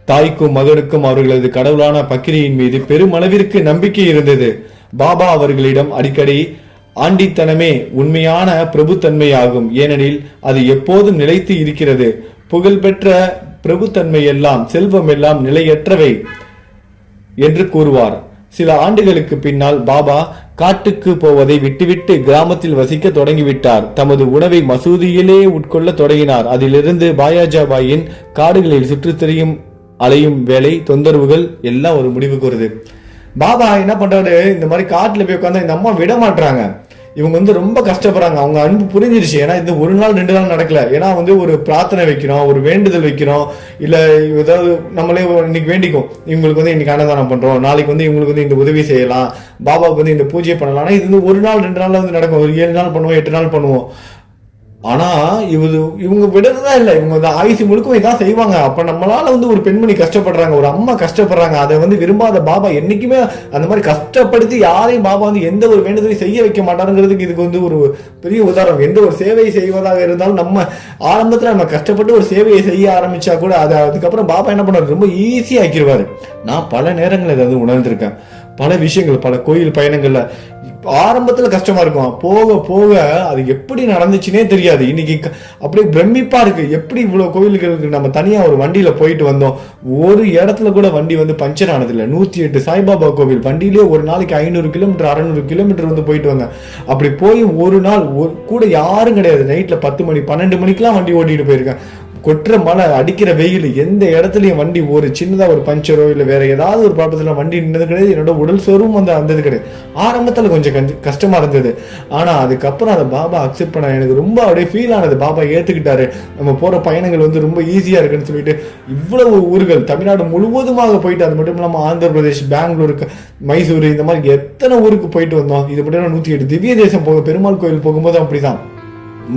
தாய்க்கும் மகனுக்கும் அவர்களது கடவுளான பக்கிரியின் மீது பெருமளவிற்கு நம்பிக்கை இருந்தது. பாபா அவர்களிடம் அடிக்கடி ஆண்டித்தனமே உண்மையான பிரபுத்தன்மையாகும், ஏனெனில் அது எப்போதும் நிலைத்து இருக்கிறது. புகழ்பெற்ற பிரபுத்தன்மை எல்லாம், செல்வம் எல்லாம் நிலையற்றவை என்று கூறுவார். சில ஆண்டுகளுக்கு பின்னால் பாபா காட்டுக்கு போவதை விட்டுவிட்டு கிராமத்தில் வசிக்க தொடங்கிவிட்டார். தமது உணவை மசூதியிலே உட்கொள்ள தொடங்கினார். அதிலிருந்து பாயாஜாபாயின் காடுகளில் சுற்றித் திரியும் அலையும் வேலை, தொந்தரவுகள் எல்லாம் ஒரு முடிவுக்கு வருது. பாபா என்ன பண்றாரு, இந்த மாதிரி காட்டுல போய் உட்காந்து இந்த அம்மா விட மாட்டாங்க. இவங்க வந்து ரொம்ப கஷ்டப்படுறாங்க. அவங்க அன்பு புரிஞ்சிருச்சு. ஏன்னா இது ஒரு நாள் 2 நாள் நடக்கல. ஏன்னா வந்து ஒரு பிரார்த்தனை வைக்கிறோம், ஒரு வேண்டுதல் வைக்கிறோம், இல்ல ஏதாவது நம்மளே இன்னைக்கு வேண்டிக்கும், இவங்களுக்கு வந்து இன்னைக்கு அன்னதானம் பண்றோம், நாளைக்கு வந்து இவங்களுக்கு வந்து இந்த உதவி செய்யலாம், பாபாவுக்கு வந்து இந்த பூஜை பண்ணலாம். ஆனா இது வந்து ஒரு நாள் 2 நாள்ல வந்து நடக்கும். ஒரு 7 நாள் பண்ணுவோம், 8 நாள் பண்ணுவோம். ஆனா இவங்க விடுறதா இல்ல, இவங்க வந்து ஆயுசு முழுக்க இதான் செய்வாங்க. அப்ப நம்மளால வந்து ஒரு பெண்மணி கஷ்டப்படுறாங்க, ஒரு அம்மா கஷ்டப்படுறாங்க, அதை வந்து விரும்பாத பாபா என்னைக்குமே அந்த மாதிரி கஷ்டப்படுத்தி யாரையும் பாபா வந்து எந்த ஒரு வேண்டுதலையும் செய்ய வைக்க மாட்டாருங்கிறதுக்கு இதுக்கு வந்து ஒரு பெரிய உதாரணம். எந்த ஒரு சேவையை செய்வதாக இருந்தாலும் நம்ம ஆரம்பத்துல நம்ம கஷ்டப்பட்டு ஒரு சேவையை செய்ய ஆரம்பிச்சா கூட அதை அதுக்கப்புறம் பாபா என்ன பண்ணாரு, ரொம்ப ஈஸியா ஆக்கிடுவாரு. நான் பல நேரங்கள் இதை வந்து உணர்ந்திருக்கேன். பல விஷயங்கள், பல கோயில் பயணங்கள்ல ஆரம்பத்துல கஷ்டமா இருக்கும், போக போக அது எப்படி நடந்துச்சுன்னே தெரியாது. இன்னைக்கு அப்படியே பிரமிப்பா இருக்கு, எப்படி இவ்வளவு கோயில்களுக்கு நம்ம தனியா ஒரு வண்டியில போயிட்டு வந்தோம், ஒரு இடத்துல கூட வண்டி வந்து பஞ்சர் ஆனது இல்லை. 108 சாய்பாபா கோவில் வண்டியிலே ஒரு நாளைக்கு 500 கிலோமீட்டர் 600 கிலோமீட்டர் வந்து போயிட்டு வந்தேன். அப்படி போய் ஒரு நாள் கூட யாரும் கிடையாது, நைட்ல 10 மணி 12 மணிக்கெல்லாம் வண்டி ஓட்டிட்டு போயிருக்கேன். கொட்டுற மழை, அடிக்கிற வெயில், எந்த இடத்துலயும் வண்டி ஒரு சின்னதா ஒரு பஞ்சரோ இல்ல வேற ஏதாவது ஒரு ப்ராப்ளத்துல வண்டி நின்னது கிடையாது. என்னோட உடல் சோர்வும் வந்து வந்தது கிடையாது. ஆரம்பத்துல கொஞ்சம் கஷ்டமா இருந்தது. ஆனா அதுக்கப்புறம் அதை பாபா அக்செப்ட் பண்ண எனக்கு ரொம்ப அப்படியே ஃபீல் ஆனது. பாபா ஏத்துக்கிட்டாரு, நம்ம போற பயணங்கள் வந்து ரொம்ப ஈஸியா இருக்குன்னு சொல்லிட்டு இவ்வளவு ஊர்கள் தமிழ்நாடு முழுவதுமாக போயிட்டு, அது மட்டும் இல்லாம ஆந்திர பிரதேஷ், பெங்களூர், மைசூர், இந்த மாதிரி எத்தனை ஊருக்கு போயிட்டு வந்தோம். இது மட்டும் 108 திவ்ய தேசம் போக பெருமாள் கோயில் போகும்போது அப்படிதான்.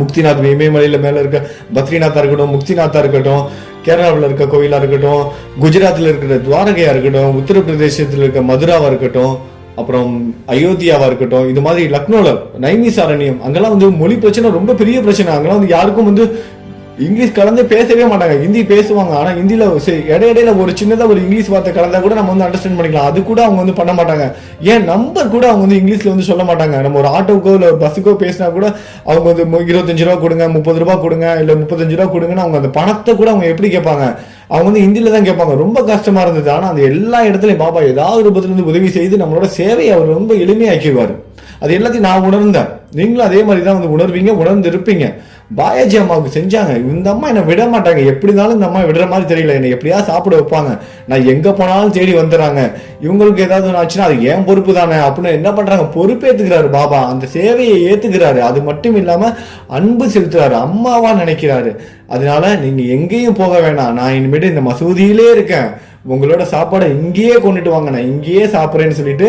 முக்திநாத் இமயமலையில மேல இருக்க பத்ரிநாத்தா இருக்கட்டும், முக்திநாத்தா இருக்கட்டும், கேரளாவில் இருக்க கோயிலா இருக்கட்டும், குஜராத்ல இருக்கிற துவாரகையா இருக்கட்டும், உத்தரப்பிரதேசத்துல இருக்க மதுராவா இருக்கட்டும், அப்புறம் அயோத்தியாவா இருக்கட்டும், இது மாதிரி லக்னோல நைமிசாரண்யம், அங்கெல்லாம் வந்து மொழி பிரச்சனை ரொம்ப பெரிய பிரச்சனை. அங்கெல்லாம் வந்து யாருக்கும் வந்து இங்கிலீஷ் கலந்து பேசவே மாட்டாங்க, ஹிந்தி பேசுவாங்க. ஆனா ஹிந்தியில இடையிடையில ஒரு சின்னதா ஒரு இங்கிலீஷ் வார்த்தை கலந்தா கூட நம்ம வந்து அண்டர்ஸ்டாண்ட் பண்ணிக்கலாம். அது கூட அவங்க வந்து பண்ண மாட்டாங்க. ஏன் நம்பர் கூட அவங்க வந்து இங்கிலீஷ்ல வந்து சொல்ல மாட்டாங்க. நம்ம ஒரு ஆட்டோக்கோ இல்ல பஸ்ஸுக்கோ பேசினா கூட அவங்க வந்து 25 ரூபா கொடுங்க, 30 ரூபாய் கொடுங்க, இல்ல 35 ரூபா கொடுங்கன்னு அவங்க அந்த பணத்தை கூட அவங்க எப்படி கேட்பாங்க, அவங்க வந்து ஹிந்தியில தான் கேட்பாங்க. ரொம்ப கஷ்டமா இருந்தது. ஆனா அந்த எல்லா இடத்துலயும் பாபா ஏதாவது ரூபத்துல இருந்து உதவி செய்து நம்மளோட சேவையை அவர் ரொம்ப எளிமையாக்கிடுவாரு. அது எல்லாத்தையும் நான் உணர்ந்தேன். நீங்களும் அதே மாதிரி தான் வந்து உணர்வீங்க, உணர்ந்து இருப்பீங்க. பாயாஜி அம்மாவுக்கு செஞ்சாங்க, இந்த அம்மா என்னை விட மாட்டாங்க, எப்படி இருந்தாலும் இந்த அம்மா விடுற மாதிரி தெரியல, என்னை எப்படியா சாப்பிட வைப்பாங்க, நான் எங்க போனாலும் தேடி வந்துடுறாங்க, இவங்களுக்கு ஏதாவது ஒன்று ஆச்சுன்னா அது ஏன் பொறுப்பு தானே அப்படின்னு என்ன பண்றாங்க, பொறுப்பேற்றுக்கிறாரு பாபா, அந்த சேவையை ஏத்துக்கிறாரு. அது மட்டும் இல்லாம அன்பு செலுத்துறாரு, அம்மாவா நினைக்கிறாரு. அதனால நீங்க எங்கேயும் போக வேணாம், நான் இனிமேட்டு இந்த மசூதியிலே இருக்கேன், உங்களோட சாப்பாடை இங்கேயே கொண்டுட்டு வாங்க, நான் இங்கேயே சாப்பிட்றேன்னு சொல்லிட்டு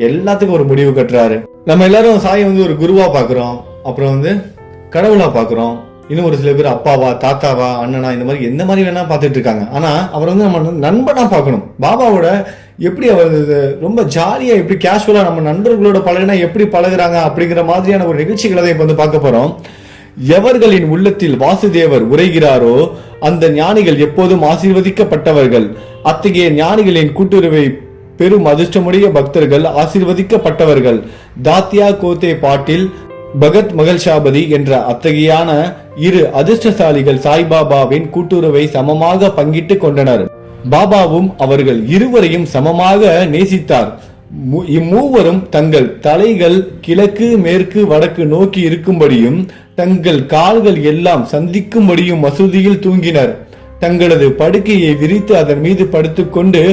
எல்லாத்துக்கும் ஒரு முடிவு கட்டுறாரு. நம்ம எல்லாரும் சாயை வந்து ஒரு குருவா பாக்குறோம், அப்புறம் வந்து கடவுளா பாக்குறோம், இன்னும் ஒரு சில பேர் அப்பாவா, தாத்தாவா, அண்ணனா, இந்த மாதிரி எந்த மாதிரி வேணா பார்த்துட்டு இருக்காங்க. ஆனா அவர் வந்து நம்ம நண்பனா பார்க்கணும். பாபாவோட எப்படி அவர் ரொம்ப ஜாலியா எப்படி கேஷுவலா நம்ம நண்பர்களோட பழகினா எப்படி பழகுறாங்க அப்படிங்கிற மாதிரியான ஒரு நிகழ்ச்சிகளை தான் இப்ப வந்து பார்க்க போறோம். எவர்களின் உள்ளத்தில் வாசுதேவர் உரைகிறாரோ அந்த ஞானிகள் எப்போதும் ஆசீர்வதிக்கப்பட்டவர்கள். அத்தகைய ஞானிகளின் கூட்டுறவை பெரும் அதிர்ஷ்டமுடைய பக்தர்கள் ஆசீர்வதிக்கப்பட்டவர்கள். தாத்தியா கோத்தே பாட்டில், பகத் மகள்ஷாபதி என்ற அத்தகையான இரு அதிர்ஷ்டசாலிகள் சாய்பாபாவின் கூட்டுறவை சமமாக பங்கிட்டு கொண்டனர். பாபாவும் அவர்கள் இருவரையும் சமமாக நேசித்தார். இம்மூவரும் தங்கள் தலைகள் கிழக்கு மேற்கு வடக்கு நோக்கி இருக்கும்படியும் தங்கள் கால்கள் எல்லாம் சந்திக்கும்படியும் மசூதியில் தூங்கினர். தங்களது படுக்கையை விரித்து அதன் மீது படுத்துக்கொண்டு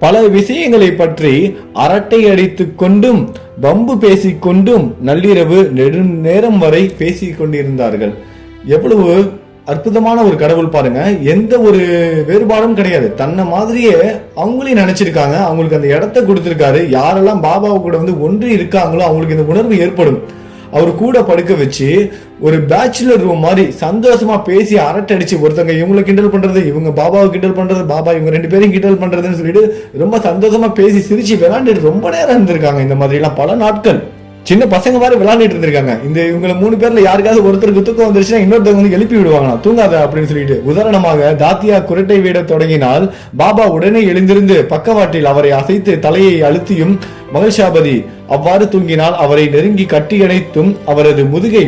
பல விஷயங்களை பற்றி அரட்டை அடித்துக் கொண்டும் வம்பு பேசிக்கொண்டும் நள்ளிரவு நெடுநேரம் வரை பேசிக் கொண்டிருந்தார்கள். எவ்வளவு அற்புதமான ஒரு கடவுள் பாருங்க. எந்த ஒரு வேறுபாடும் கிடையாது, தன்னை மாதிரியே அவங்களையும் நினைச்சிருக்காங்க, அவங்களுக்கு அந்த இடத்த கொடுத்திருக்காரு. யாரெல்லாம் பாபாவு கூட வந்து ஒன்றி இருக்காங்களோ அவங்களுக்கு இந்த உணர்வு ஏற்படும். அவர் கூட படுக்க வச்சு ஒரு பேச்சுலர் ரூம் மாதிரி சந்தோஷமா பேசி அரட்டை அடிச்சு, ஒருத்தங்க இவங்களை கிண்டல் பண்றது, இவங்க பாபாவை கிண்டல் பண்றது, பாபா இவங்க 2 பேரையும் கிண்டல் பண்றதுன்னு சொல்லிட்டு ரொம்ப சந்தோஷமா பேசி சிரிச்சு விளையாண்டுட்டு ரொம்ப நேரம் இருந்திருக்காங்க. இந்த மாதிரி எல்லாம் பல நாட்கள் சின்ன பசங்க மாதிரி விளையாண்டுட்டு இருந்திருக்காங்க. இவங்க 3 பேர்ல யாருக்காவது ஒருத்தருக்கு தூக்கம் வந்துருச்சுன்னா இன்னொருத்தவங்க வந்து எழுப்பி விடுவாங்க, தூங்காத அப்படின்னு சொல்லிட்டு. உதாரணமாக தாத்தியா குரட்டை வீட தொடங்கினால் பாபா உடனே எழுந்திருந்து பக்கவாட்டில் அவரை அசைத்து தலையை அழுத்தியும், மகள்ஷாபதி அவ்வாறு தூங்கினால் அவரை நெருங்கி கட்டியணைத்தும் அவரது முதுகை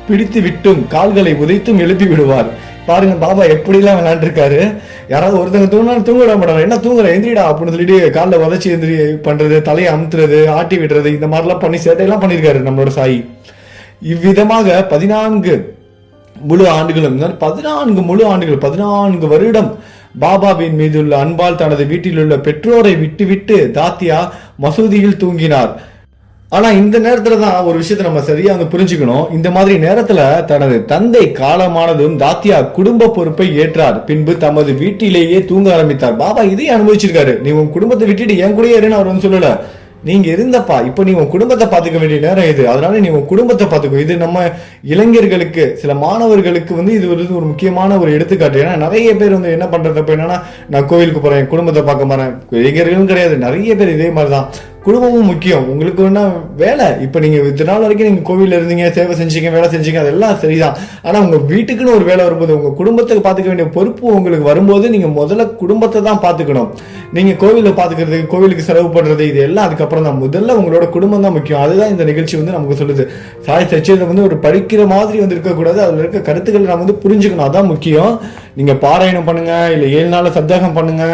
பிடித்து விட்டும் கால்களை உதைத்தும் எழுப்பி விடுவார். பாருங்க பாபா எப்படி எல்லாம் விளையாண்டுருக்காரு. யாராவது ஒருத்தங்க தூங்கினாலும் தூங்க விட மாட்டாங்க, என்ன தூங்குற எந்திரிடா அப்படின்னு சொல்லிட்டு காலில் உதச்சி எந்திரி பண்றது, தலையை அமுத்துறது, ஆட்டி விடுறது, இந்த மாதிரிலாம் பண்ணி சேட்டையெல்லாம் பண்ணியிருக்காரு நம்மளோட சாயி. இவ்விதமாக 14 முழு ஆண்டுகளும் 14 முழு ஆண்டுகள் 14 வருடம் பாபாவின் மீதுள்ள அன்பால் தனது வீட்டில் உள்ள பெற்றோரை விட்டுவிட்டு தாத்தியா மசூதியில் தூங்கினார். ஆனா இந்த நேரத்துல தான் ஒரு விஷயத்தை நம்ம சரியா வந்து புரிஞ்சுக்கணும். இந்த மாதிரி நேரத்துல தனது தந்தை காலமானதும் தாத்தியா குடும்ப பொறுப்பை ஏற்றார். பின்பு தமது வீட்டிலேயே தூங்க ஆரம்பித்தார். பாபா இதையும் அனுபவிச்சிருக்காரு. நீ உன் குடும்பத்தை விட்டுட்டு என் கூடயே இருன்னு அவர் வந்து சொல்லல, நீங்க இருந்தப்பா, இப்ப நீ உன் குடும்பத்தை பாத்துக்க வேண்டிய நேரம் இது. அதனால நீ உன் குடும்பத்தை பாத்துக்கோ. இது நம்ம இளைஞர்களுக்கு, சில மாணவர்களுக்கு வந்து இது ஒரு முக்கியமான ஒரு எடுத்துக்காட்டு. ஏன்னா நிறைய பேர் வந்து என்ன பண்றதப்ப என்னன்னா, நான் கோவிலுக்கு போறேன், குடும்பத்தை பார்க்க போறேன். இளைஞர்களும் கிடையாது, நிறைய பேர் இதே மாதிரிதான். குடும்பமும் முக்கியம். உங்களுக்கு வேணா வேலை, இப்ப நீங்க இத்தனை நாள் வரைக்கும் நீங்க கோவில்ல இருந்தீங்க, சேவை செஞ்சீங்க, வேலை செஞ்சீங்க, அதெல்லாம் சரிதான். ஆனா உங்க வீட்டுக்குன்னு ஒரு வேலை வரும்போது, உங்க குடும்பத்துக்கு பாத்துக்க வேண்டிய பொறுப்பு உங்களுக்கு வரும்போது, நீங்க முதல்ல குடும்பத்தை தான் பாத்துக்கணும். நீங்க கோவில பாத்துக்கிறது, கோவிலுக்கு செலவு பண்றது, இது எல்லாம் அதுக்கப்புறம் தான். முதல்ல உங்களோட குடும்பம் தான் முக்கியம். அதுதான் இந்த நிகழ்ச்சி வந்து நமக்கு சொல்லுது. சாய் சச்சிதம் வந்து ஒரு படிக்கிற மாதிரி வந்து இருக்கக்கூடாது, அதுல இருக்க கருத்துக்களை நம்ம வந்து புரிஞ்சுக்கணும். அதான் முக்கியம். நீங்க பாராயணம் பண்ணுங்க, இல்ல 7 நாள் சப்தாகம் பண்ணுங்க,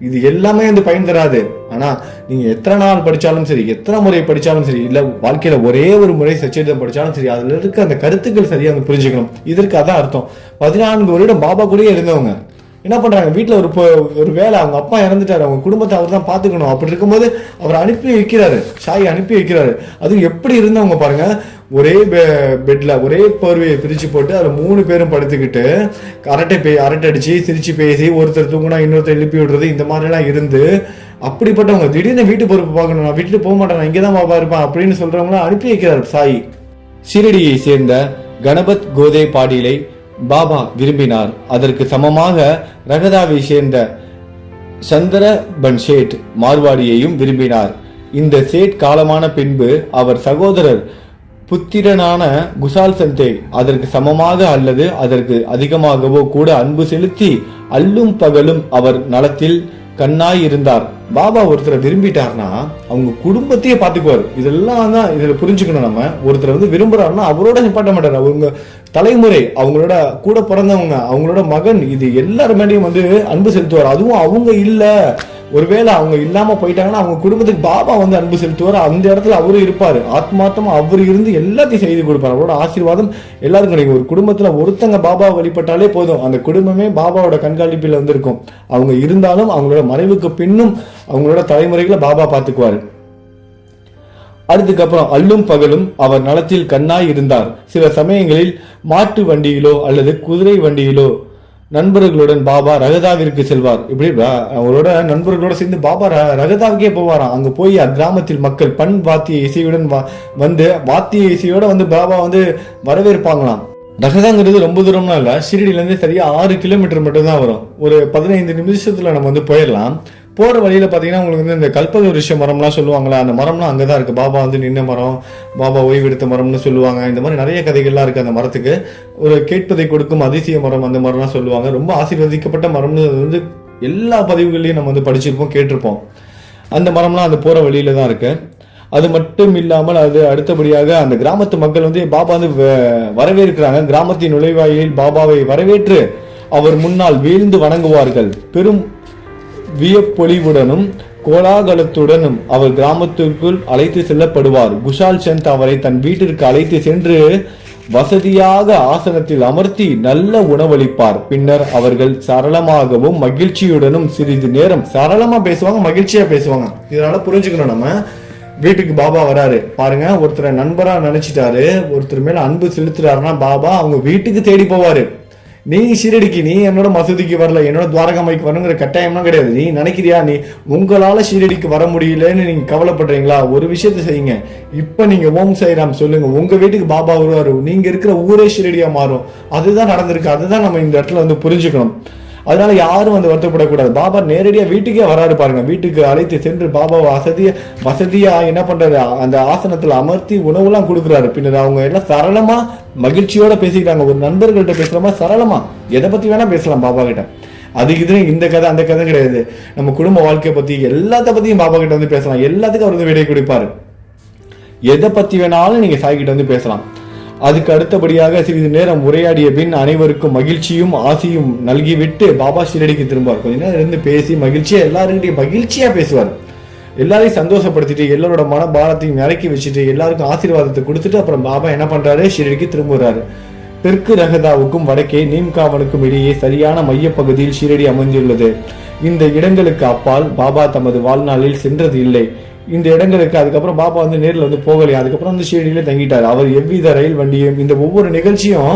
இது எல்லாமே வந்து பயன் தராது. ஆனா நீங்க எத்தனை நாள் படிச்சாலும் சரி, எத்தனை முறை படிச்சாலும் சரி, இல்ல வாழ்க்கையில ஒரே ஒரு முறை சச்சரிதம் படிச்சாலும் சரி, அதுல இருக்க அந்த கருத்துக்கள் சரியா வந்து புரிஞ்சுக்கணும். இதற்கு அதான் அர்த்தம். 14 வருடம் பாபா கூடயே இருந்தவங்க என்ன பண்றாங்க, வீட்டுல ஒரு வேலை, அவங்க அப்பா இறந்துட்டாரு, அவங்க குடும்பத்தை அவர் தான் பாத்துக்கணும். அப்படி இருக்கும்போது அவர் அனுப்பி வைக்கிறாரு, சாய் அனுப்பி வைக்கிறாரு. அதுவும் எப்படி இருந்தவங்க பாருங்க, ஒரே பெட்ல ஒரே போர்வையை பிரிச்சு போட்டு அதுல 3 பேரும் படுத்துக்கிட்டு அரட்டை அடிச்சு சிரிச்சு பேசி, ஒருத்தர் தூங்குனா இன்னொருத்தர் எழுப்பி விடுறது, இந்த மாதிரி எல்லாம் இருந்து, அப்படிப்பட்டவங்க திடீர்னு வீட்டு பொறுப்பு பார்க்கணும், நான் வீட்டுக்கு போக மாட்டேன், நான் இங்கதான் பாபா இருப்பேன் அப்படின்னு சொல்றவங்களாம் அனுப்பி வைக்கிறார் சாய். ஷிரடியை சேர்ந்த கணபத் கோதே பாடீலை பாபா விரும்பினார். அதற்கு சமமாக ரகதாவை சேர்ந்த சந்திர பன்ஷேட் மார்வாடியையும் விரும்பினார். இந்த சேட் காலமான பின்பு அவர் சகோதரர் புத்திரனான குசால் சந்தே அதற்கு சமமாக அல்லது அதற்கு அதிகமாகவோ கூட அன்பு செலுத்தி அல்லும் பகலும் அவர் நலத்தில் கண்ணாய் இருந்தார். பாபா ஒருத்தரை விரும்பிட்டார்னா அவங்க குடும்பத்தையே பாத்துக்குவார். இதெல்லாம் தான் இதுல புரிஞ்சுக்கணும். நம்ம ஒருத்தரை வந்து விரும்புறாருன்னா அவரோட நிப்பாட்ட மாட்டார். அவங்க தலைமுறை, அவங்களோட கூட பிறந்தவங்க, அவங்களோட மகன், இது எல்லாருமேலையும் வந்து அன்பு செலுத்துவார். அதுவும் அவங்க இல்ல, ஒருவேளை அவங்க இல்லாம போயிட்டாங்கன்னா அவங்க குடும்பத்துக்கு பாபா வந்து அன்பு செலுத்துவார். அந்த இடத்துல அவரு இருப்பாரு, ஆத்மார்த்தமா அவர் இருந்து எல்லாத்தையும் செய்து கொடுப்பார். அவரோட ஆசீர்வாதம் எல்லாருக்கும் கிடைக்கும். ஒரு குடும்பத்துல ஒருத்தங்க பாபா வழிபட்டாலே போதும், அந்த குடும்பமே பாபாவோட கண்காணிப்பில் வந்து இருக்கும். அவங்க இருந்தாலும் அவங்களோட மறைவுக்கு பின்னும் அவங்களோட தலைமுறைகளை பாபா பார்த்துக்குவாரு. அதுக்கப்புறம் அல்லும் பகலும் அவர் நலத்தில் கண்ணாய் இருந்தார். சில சமயங்களில் மாட்டு வண்டியிலோ அல்லது குதிரை வண்டியிலோ நண்பர்களுடன் பாபா ரகதாவிற்கு செல்வார். இப்படி அவரோட நண்பர்களோட சேர்ந்து பாபா ரகதாவுக்கே போவாராம். அங்க போய் அக்கிராமத்தில் மக்கள் வாத்திய இசையுடன் வந்து வாத்திய இசையோட வந்து பாபா வந்து வரவேற்பாங்களாம். ரகதாங்கிறது ரொம்ப தூரம்னா இல்ல, ஷிரடியில இருந்து சரியா 6 கிலோமீட்டர் மட்டும் தான் வரும். ஒரு 15 நிமிஷத்துல நம்ம வந்து போயிடலாம். போற வழியில பாத்தீங்கன்னா உங்களுக்கு வந்து இந்த கல்பக விருஷ மரம்லாம் சொல்லுவாங்களா, அந்த மரம்லாம் அங்கதான் இருக்கு. பாபா வந்து நின்ன மரம், பாபா ஓய்வெடுத்த மரம்னு சொல்லுவாங்க. இந்த மாதிரி நிறைய கதைகள்லாம் இருக்கு அந்த மரத்துக்கு. ஒரு கேட்பதை கொடுக்கும் அதிசய மரம், அந்த மரம்லாம் சொல்லுவாங்க. ரொம்ப ஆசீர்வதிக்கப்பட்ட மரம்னு வந்து எல்லா பதிவுகள்லயும் நம்ம வந்து படிச்சிருப்போம், கேட்டிருப்போம். அந்த மரம்லாம் அந்த போற வழியில தான் இருக்கு. அது மட்டும் இல்லாமல் அது அடுத்தபடியாக அந்த கிராமத்து மக்கள் வந்து பாபா வந்து வரவேற்கிறாங்க. கிராமத்தின் நுழைவாயிலில் பாபாவை வரவேற்று அவர் முன்னால் வீழ்ந்து வணங்குவார்கள். பெரும் வியப்பொலிவுடனும் கோலாகலத்துடனும் அவர் கிராமத்திற்குள் அழைத்து செல்லப்படுவார். குஷால் சந்த் அவரை தன் வீட்டிற்கு அழைத்து சென்று வசதியாக ஆசனத்தில் அமர்த்தி நல்ல உணவளிப்பார். பின்னர் அவர்கள் சரளமாகவும் மகிழ்ச்சியுடனும் சிறிது நேரம் சரளமா பேசுவாங்க, மகிழ்ச்சியா பேசுவாங்க. இதனால புரிஞ்சுக்கணும், நம்ம வீட்டுக்கு பாபா வராரு பாருங்க, ஒருத்தரை நண்பரா நினைச்சிட்டாரு, ஒருத்தர் மேல அன்பு செலுத்துறாருன்னா பாபா அவங்க வீட்டுக்கு தேடி போவாரு. நீ ஷீரடிக்கு, நீ என்னோட மசூதிக்கு வரல, என்னோட துவாரகாமைக்கு வரணுங்கிற கட்டாயம்லாம் கிடையாது. நீ நினைக்கிறியா நீ உங்களால ஷீரடிக்கு வர முடியலன்னு நீங்க கவலைப்படுறீங்களா? ஒரு விஷயத்த செய்யுங்க. இப்ப நீங்க ஓம் சாய்ராம் சொல்லுங்க, உங்க வீட்டுக்கு பாபா வருவாரு, நீங்க இருக்கிற ஊரே ஷீரடியா மாறும். அதுதான் நடந்திருக்கு. அதுதான் நம்ம இந்த இடத்துல வந்து புரிஞ்சுக்கணும். அதனால யாரும் வந்து வருத்தப்படக்கூடாது. பாபா நேரடியா வீட்டுக்கே வராரு பாருங்க. வீட்டுக்கு அழைத்து சென்று பாபா வசதியா என்ன பண்றாரு, அந்த ஆசனத்துல அமர்த்தி உணவுலாம் கொடுக்குறாரு. பின்னர் அவங்க எல்லாம் சரளமா மகிழ்ச்சியோட பேசிக்கிறாங்க. ஒரு நண்பர்கள்ட்ட பேசுறமா சரளமா எதை பத்தி வேணா பேசலாம் பாபா கிட்ட. அது இது இந்த கதை அந்த கதை கிடையாது. நம்ம குடும்ப வாழ்க்கையை பத்தி எல்லாத்த பத்தியும் பாபா கிட்ட வந்து பேசலாம். எல்லாத்துக்கும் அவர் வந்து விடை கொடுப்பாரு. எதை பத்தி வேணாலும் நீங்க சாய் கிட்ட வந்து பேசலாம். அதுக்கு அடுத்தபடியாக சிறிது நேரம் உரையாடிய பின் அனைவருக்கும் மகிழ்ச்சியும் ஆசியும் நல்கிவிட்டு பாபா ஷீரடிக்கு திரும்புவார். கொஞ்ச நேரம் இருந்து பேசி மகிழ்ச்சியா எல்லாருக்கிட்டையும் மகிழ்ச்சியா பேசுவார். எல்லாரையும் சந்தோஷப்படுத்திட்டு எல்லாரோட மன பாரத்தையும் இறக்கி வச்சுட்டு எல்லாருக்கும் ஆசீர்வாதத்தை கொடுத்துட்டு அப்புறம் பாபா என்ன பண்றாரு, ஷீரடிக்கு திரும்புறாரு. தெற்கு ரகதாவுக்கும் வடக்கே நீம்காவனுக்கும் இடையே சரியான மையப்பகுதியில் ஷீரடி அமைந்துள்ளது. இந்த இடங்களுக்கு அப்பால் பாபா தமது வாழ்நாளில் சென்றது இல்லை. இந்த இடங்களுக்கு அதுக்கப்புறம் பாபா வந்து நேரில் வந்து போகலையா. அதுக்கப்புறம் வந்து ஷீரடியில தங்கிட்டார். அவர் எவ்வித ரயில் வண்டியும் இந்த ஒவ்வொரு நிகழ்ச்சியும்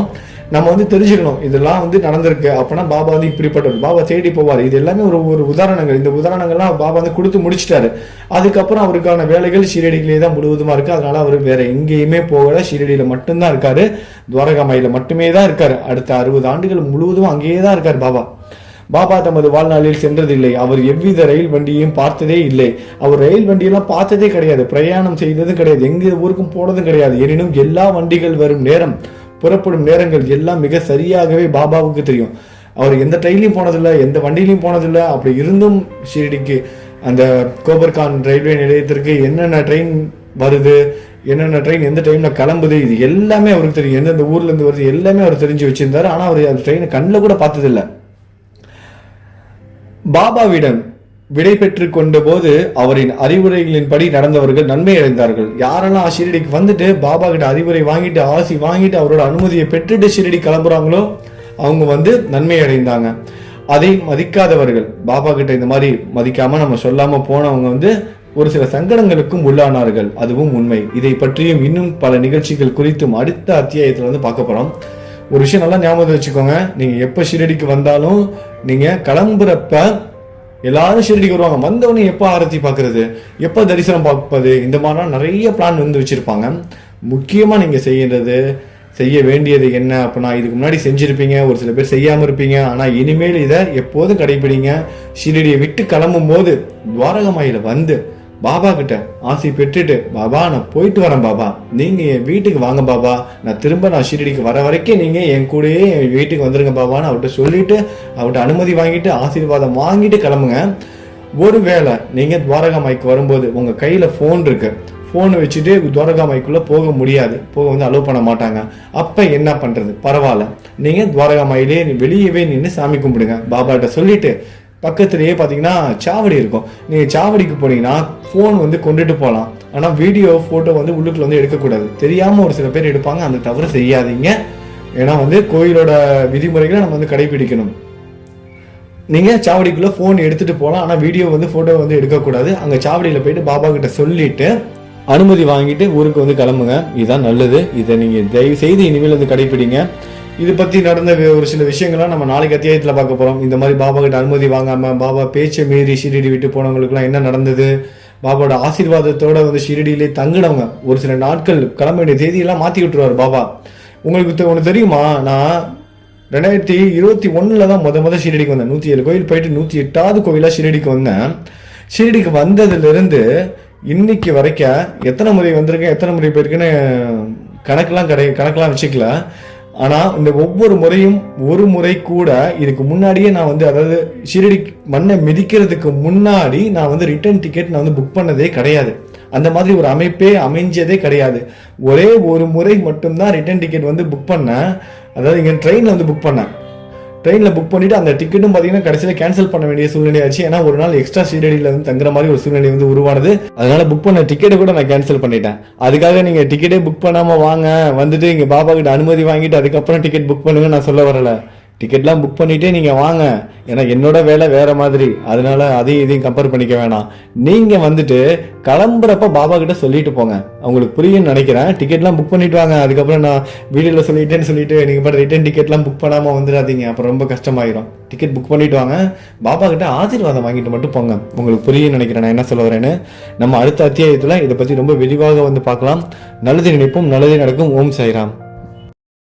நம்ம வந்து தெரிஞ்சுக்கணும் இதெல்லாம் வந்து நடந்திருக்கு, அப்பனா பாபா வந்து இப்படிப்பட்டவர், பாபா தேடி போவார். இது எல்லாமே ஒரு உதாரணங்கள். இந்த உதாரணங்கள்லாம் பாபா வந்து கொடுத்து முடிச்சிட்டாரு. அதுக்கப்புறம் அவருக்கான வேலைகள் ஷீரடியிலே தான் முழுவதுமா இருக்கு. அதனால அவர் வேற எங்கேயுமே போகல, ஷீரடியில மட்டும்தான் இருக்காரு, துவாரகாமாயில மட்டுமே தான் இருக்காரு. அடுத்த 60 ஆண்டுகள் முழுவதும் அங்கேயே தான் இருக்காரு பாபா. பாபா தமது வாழ்நாளில் சென்றதில்லை. அவர் எவ்வித ரயில் வண்டியையும் பார்த்ததே இல்லை. அவர் ரயில் வண்டியெல்லாம் பார்த்ததே கிடையாது, பிரயாணம் செய்ததும் கிடையாது, எங்க ஊருக்கும் போனதும் கிடையாது. எனினும் எல்லா வண்டிகள் வரும் நேரம், புறப்படும் நேரங்கள் எல்லாம் மிக சரியாகவே பாபாவுக்கு தெரியும். அவர் எந்த ட்ரெயின்லையும் போனதில்லை, எந்த வண்டியிலையும் போனதில்லை. அப்படி இருந்தும் ஷீரடிக்கு அந்த கோபர்கான் ரயில்வே நிலையத்திற்கு என்னென்ன ட்ரெயின் வருது, என்னென்ன ட்ரெயின் எந்த ட்ரெயினில் கிளம்புது, இது எல்லாமே அவருக்கு தெரியும். எந்தெந்த ஊர்லேருந்து வருது எல்லாமே அவர் தெரிஞ்சு வச்சிருந்தாரு. ஆனால் அவர் அந்த ட்ரெயினை கண்ணில் கூட பார்த்ததில்லை. பாபாவிடம் விடை பெற்று கொண்ட போது அவரின் அறிவுரைகளின்படி நடந்தவர்கள் நன்மை அடைந்தார்கள். யாரெல்லாம் ஷீரடிக்கு வந்துட்டு பாபா கிட்ட அறிவுரை வாங்கிட்டு ஆசி வாங்கிட்டு அவரோட அனுமதியை பெற்றுட்டு ஷீரடி கிளம்புறாங்களோ அவங்க வந்து நன்மை அடைந்தாங்க. அதை மதிக்காதவர்கள், பாபா கிட்ட இந்த மாதிரி மதிக்காம நம்ம சொல்லாம போனவங்க வந்து ஒரு சில சங்கடங்களுக்கும் உள்ளானார்கள். அதுவும் உண்மை. இதை பற்றியும் இன்னும் பல நிகழ்ச்சிகள் குறித்தும் அடுத்த அத்தியாயத்துல வந்து பார்க்க போறோம். ஒரு விஷயம் நல்லா ஞாபகம் வச்சுக்கோங்க, நீங்க எப்ப ஷீரடிக்கு வந்தாலும் நீங்க கிளம்புறப்ப எல்லாரும் ஷீரடிக்கு வருவாங்க, வந்தவொடனே எப்போ ஆரத்தி பார்க்கறது, எப்போ தரிசனம் பார்ப்பது, இந்த மாதிரிலாம் நிறைய பிளான் வந்து வச்சிருப்பாங்க. முக்கியமா நீங்க செய்ய வேண்டியது என்ன அப்படின்னா, இதுக்கு முன்னாடி செஞ்சிருப்பீங்க, ஒரு சில பேர் செய்யாம இருப்பீங்க, ஆனா இனிமேல் இதை எப்போதும் கடைபிடிங்க. ஷீரடியை விட்டு கிளம்பும் போது துவாரகமாயில வந்து பாபா கிட்ட ஆசை பெற்றுட்டு, பாபா நான் போயிட்டு வரேன் பாபா, நீங்க என் வீட்டுக்கு வாங்க பாபா, நான் ஷீரடிக்கு வர வரைக்கும் நீங்க என் கூடயே என் வீட்டுக்கு வந்துருங்க பாபான்னு அவர்கிட்ட சொல்லிட்டு அவர்கிட்ட அனுமதி வாங்கிட்டு ஆசீர்வாதம் வாங்கிட்டு கிளம்புங்க. ஒருவேளை நீங்க துவாரகாமாய்க்கு வரும்போது உங்க கையில போன் இருக்கு, போனை வச்சுட்டு துவாரகாமாய்க்குள்ள போக முடியாது, போக வந்து அலோவ் பண்ண மாட்டாங்க. அப்ப என்ன பண்றது? பரவாயில்ல, நீங்க துவாரகாமாயிலே வெளியவே நின்று சாமி கும்பிடுங்க. பாபா கிட்ட சொல்லிட்டு பக்கத்துலேயே பார்த்தீங்கன்னா சாவடி இருக்கும், நீங்கள் சாவடிக்கு போனீங்கன்னா ஃபோன் வந்து கொண்டுட்டு போகலாம். ஆனால் வீடியோ ஃபோட்டோ வந்து உள்ளுக்குள்ள வந்து எடுக்கக்கூடாது. தெரியாமல் ஒரு சில பேர் எடுப்பாங்க, அந்த தவறு செய்யாதீங்க. ஏன்னா வந்து கோயிலோட விதிமுறைகளை நம்ம வந்து கடைபிடிக்கணும். நீங்கள் சாவடிக்குள்ளே ஃபோன் எடுத்துகிட்டு போகலாம், ஆனால் வீடியோ வந்து ஃபோட்டோ வந்து எடுக்கக்கூடாது. அங்கே சாவடியில் போயிட்டு பாபா கிட்ட சொல்லிட்டு அனுமதி வாங்கிட்டு ஊருக்கு வந்து கிளம்புங்க. இதுதான் நல்லது. இதை நீங்கள் தயவு செய்து இனிமேல் வந்து கடைபிடிங்க. இது பற்றி நடந்த ஒரு சில விஷயங்கள்லாம் நம்ம நாளைக்கு அத்தியாயத்தில் பார்க்க போகிறோம். இந்த மாதிரி பாபா கிட்ட அனுமதி வாங்காமல் பாபா பேச்சை மீறி ஷீரடி விட்டு போனவங்களுக்குலாம் என்ன நடந்தது, பாபாவோட ஆசீர்வாதத்தோட வந்து ஷீரடியிலே தங்கினவங்க ஒரு சில நாட்கள் கிளம்ப வேண்டிய தேதியெல்லாம் மாற்றி விட்டுருவார் பாபா. உங்களுக்கு ஒன்று தெரியுமா, நான் 2021 தான் முத ஷீரடிக்கு வந்தேன். 107 கோயில் போயிட்டு 108வது கோயிலாக ஷீரடிக்கு வந்தேன். ஷீரடிக்கு வந்ததுலேருந்து இன்னைக்கு வரைக்கும் எத்தனை முறை வந்திருக்கேன், எத்தனை முறை போயிருக்கேன்னு கணக்கெல்லாம் வச்சுக்கல. ஆனால் இந்த ஒவ்வொரு முறையும் ஒரு முறை கூட இதுக்கு முன்னாடியே நான் வந்து, அதாவது ஷீரடி மண்ணை மிதிக்கிறதுக்கு முன்னாடி நான் வந்து ரிட்டர்ன் டிக்கெட் நான் வந்து புக் பண்ணதே கிடையாது. அந்த மாதிரி ஒரு அமைப்பே அமைஞ்சதே கிடையாது. ஒரே ஒரு முறை மட்டும்தான் ரிட்டர்ன் டிக்கெட் வந்து புக் பண்ணேன். அதாவது இங்கே ட்ரெயினில் வந்து புக் பண்ணேன். ட்ரெயினில் புக் பண்ணிவிட்டு அந்த டிக்கெட்டும் பார்த்தீங்கன்னா கடைசியில் கேன்சல் பண்ண வேண்டிய சூழ்நிலை ஆச்சு. ஏன்னா ஒரு நாள் எக்ஸ்ட்ரா ஷீரடியில் வந்து தங்குற மாதிரி ஒரு சூழ்நிலை வந்து உருவானது. அதனால புக் பண்ண டிக்கெட்டை கூட நான் கேன்சல் பண்ணிட்டேன். அதுக்காக நீங்கள் டிக்கெட்டே புக் பண்ணாமல் வாங்க, வந்துட்டு இங்கே பாபா கிட்ட அனுமதி வாங்கிட்டு அதுக்கப்புறம் டிக்கெட் புக் பண்ணுங்க நான் சொல்ல வரல. டிக்கெட்லாம் புக் பண்ணிட்டே நீங்கள் வாங்க. ஏன்னா என்னோட வேலை வேற மாதிரி, அதனால அதையும் இதையும் கம்பேர் பண்ணிக்க வேணாம். நீங்கள் வந்துட்டு கிளம்புறப்ப பாபா கிட்ட சொல்லிட்டு போங்க. அவங்களுக்கு புரியும்னு நினைக்கிறேன். டிக்கெட்லாம் புக் பண்ணிட்டு வாங்க. அதுக்கப்புறம் நான் வீடியோவில் சொல்லிட்டு நீங்கள் பாட்டு ரிட்டர்ன் டிக்கெட்லாம் புக் பண்ணாமல் வந்துடாதீங்க, அப்புறம் ரொம்ப கஷ்டமாயிரும். டிக்கெட் புக் பண்ணிட்டு வாங்க, பாபா கிட்ட ஆசீர்வாதம் வாங்கிட்டு மட்டும் போங்க. உங்களுக்கு புரியும்னு நினைக்கிறேன் நான் என்ன சொல்ல வரேன்னு. நம்ம அடுத்த அத்தியாயத்தில் இதை பற்றி ரொம்ப விரிவாக வந்து பார்க்கலாம். நல்லது நினைப்போம், நல்லதே நடக்கும். ஓம் சாய்ராம்.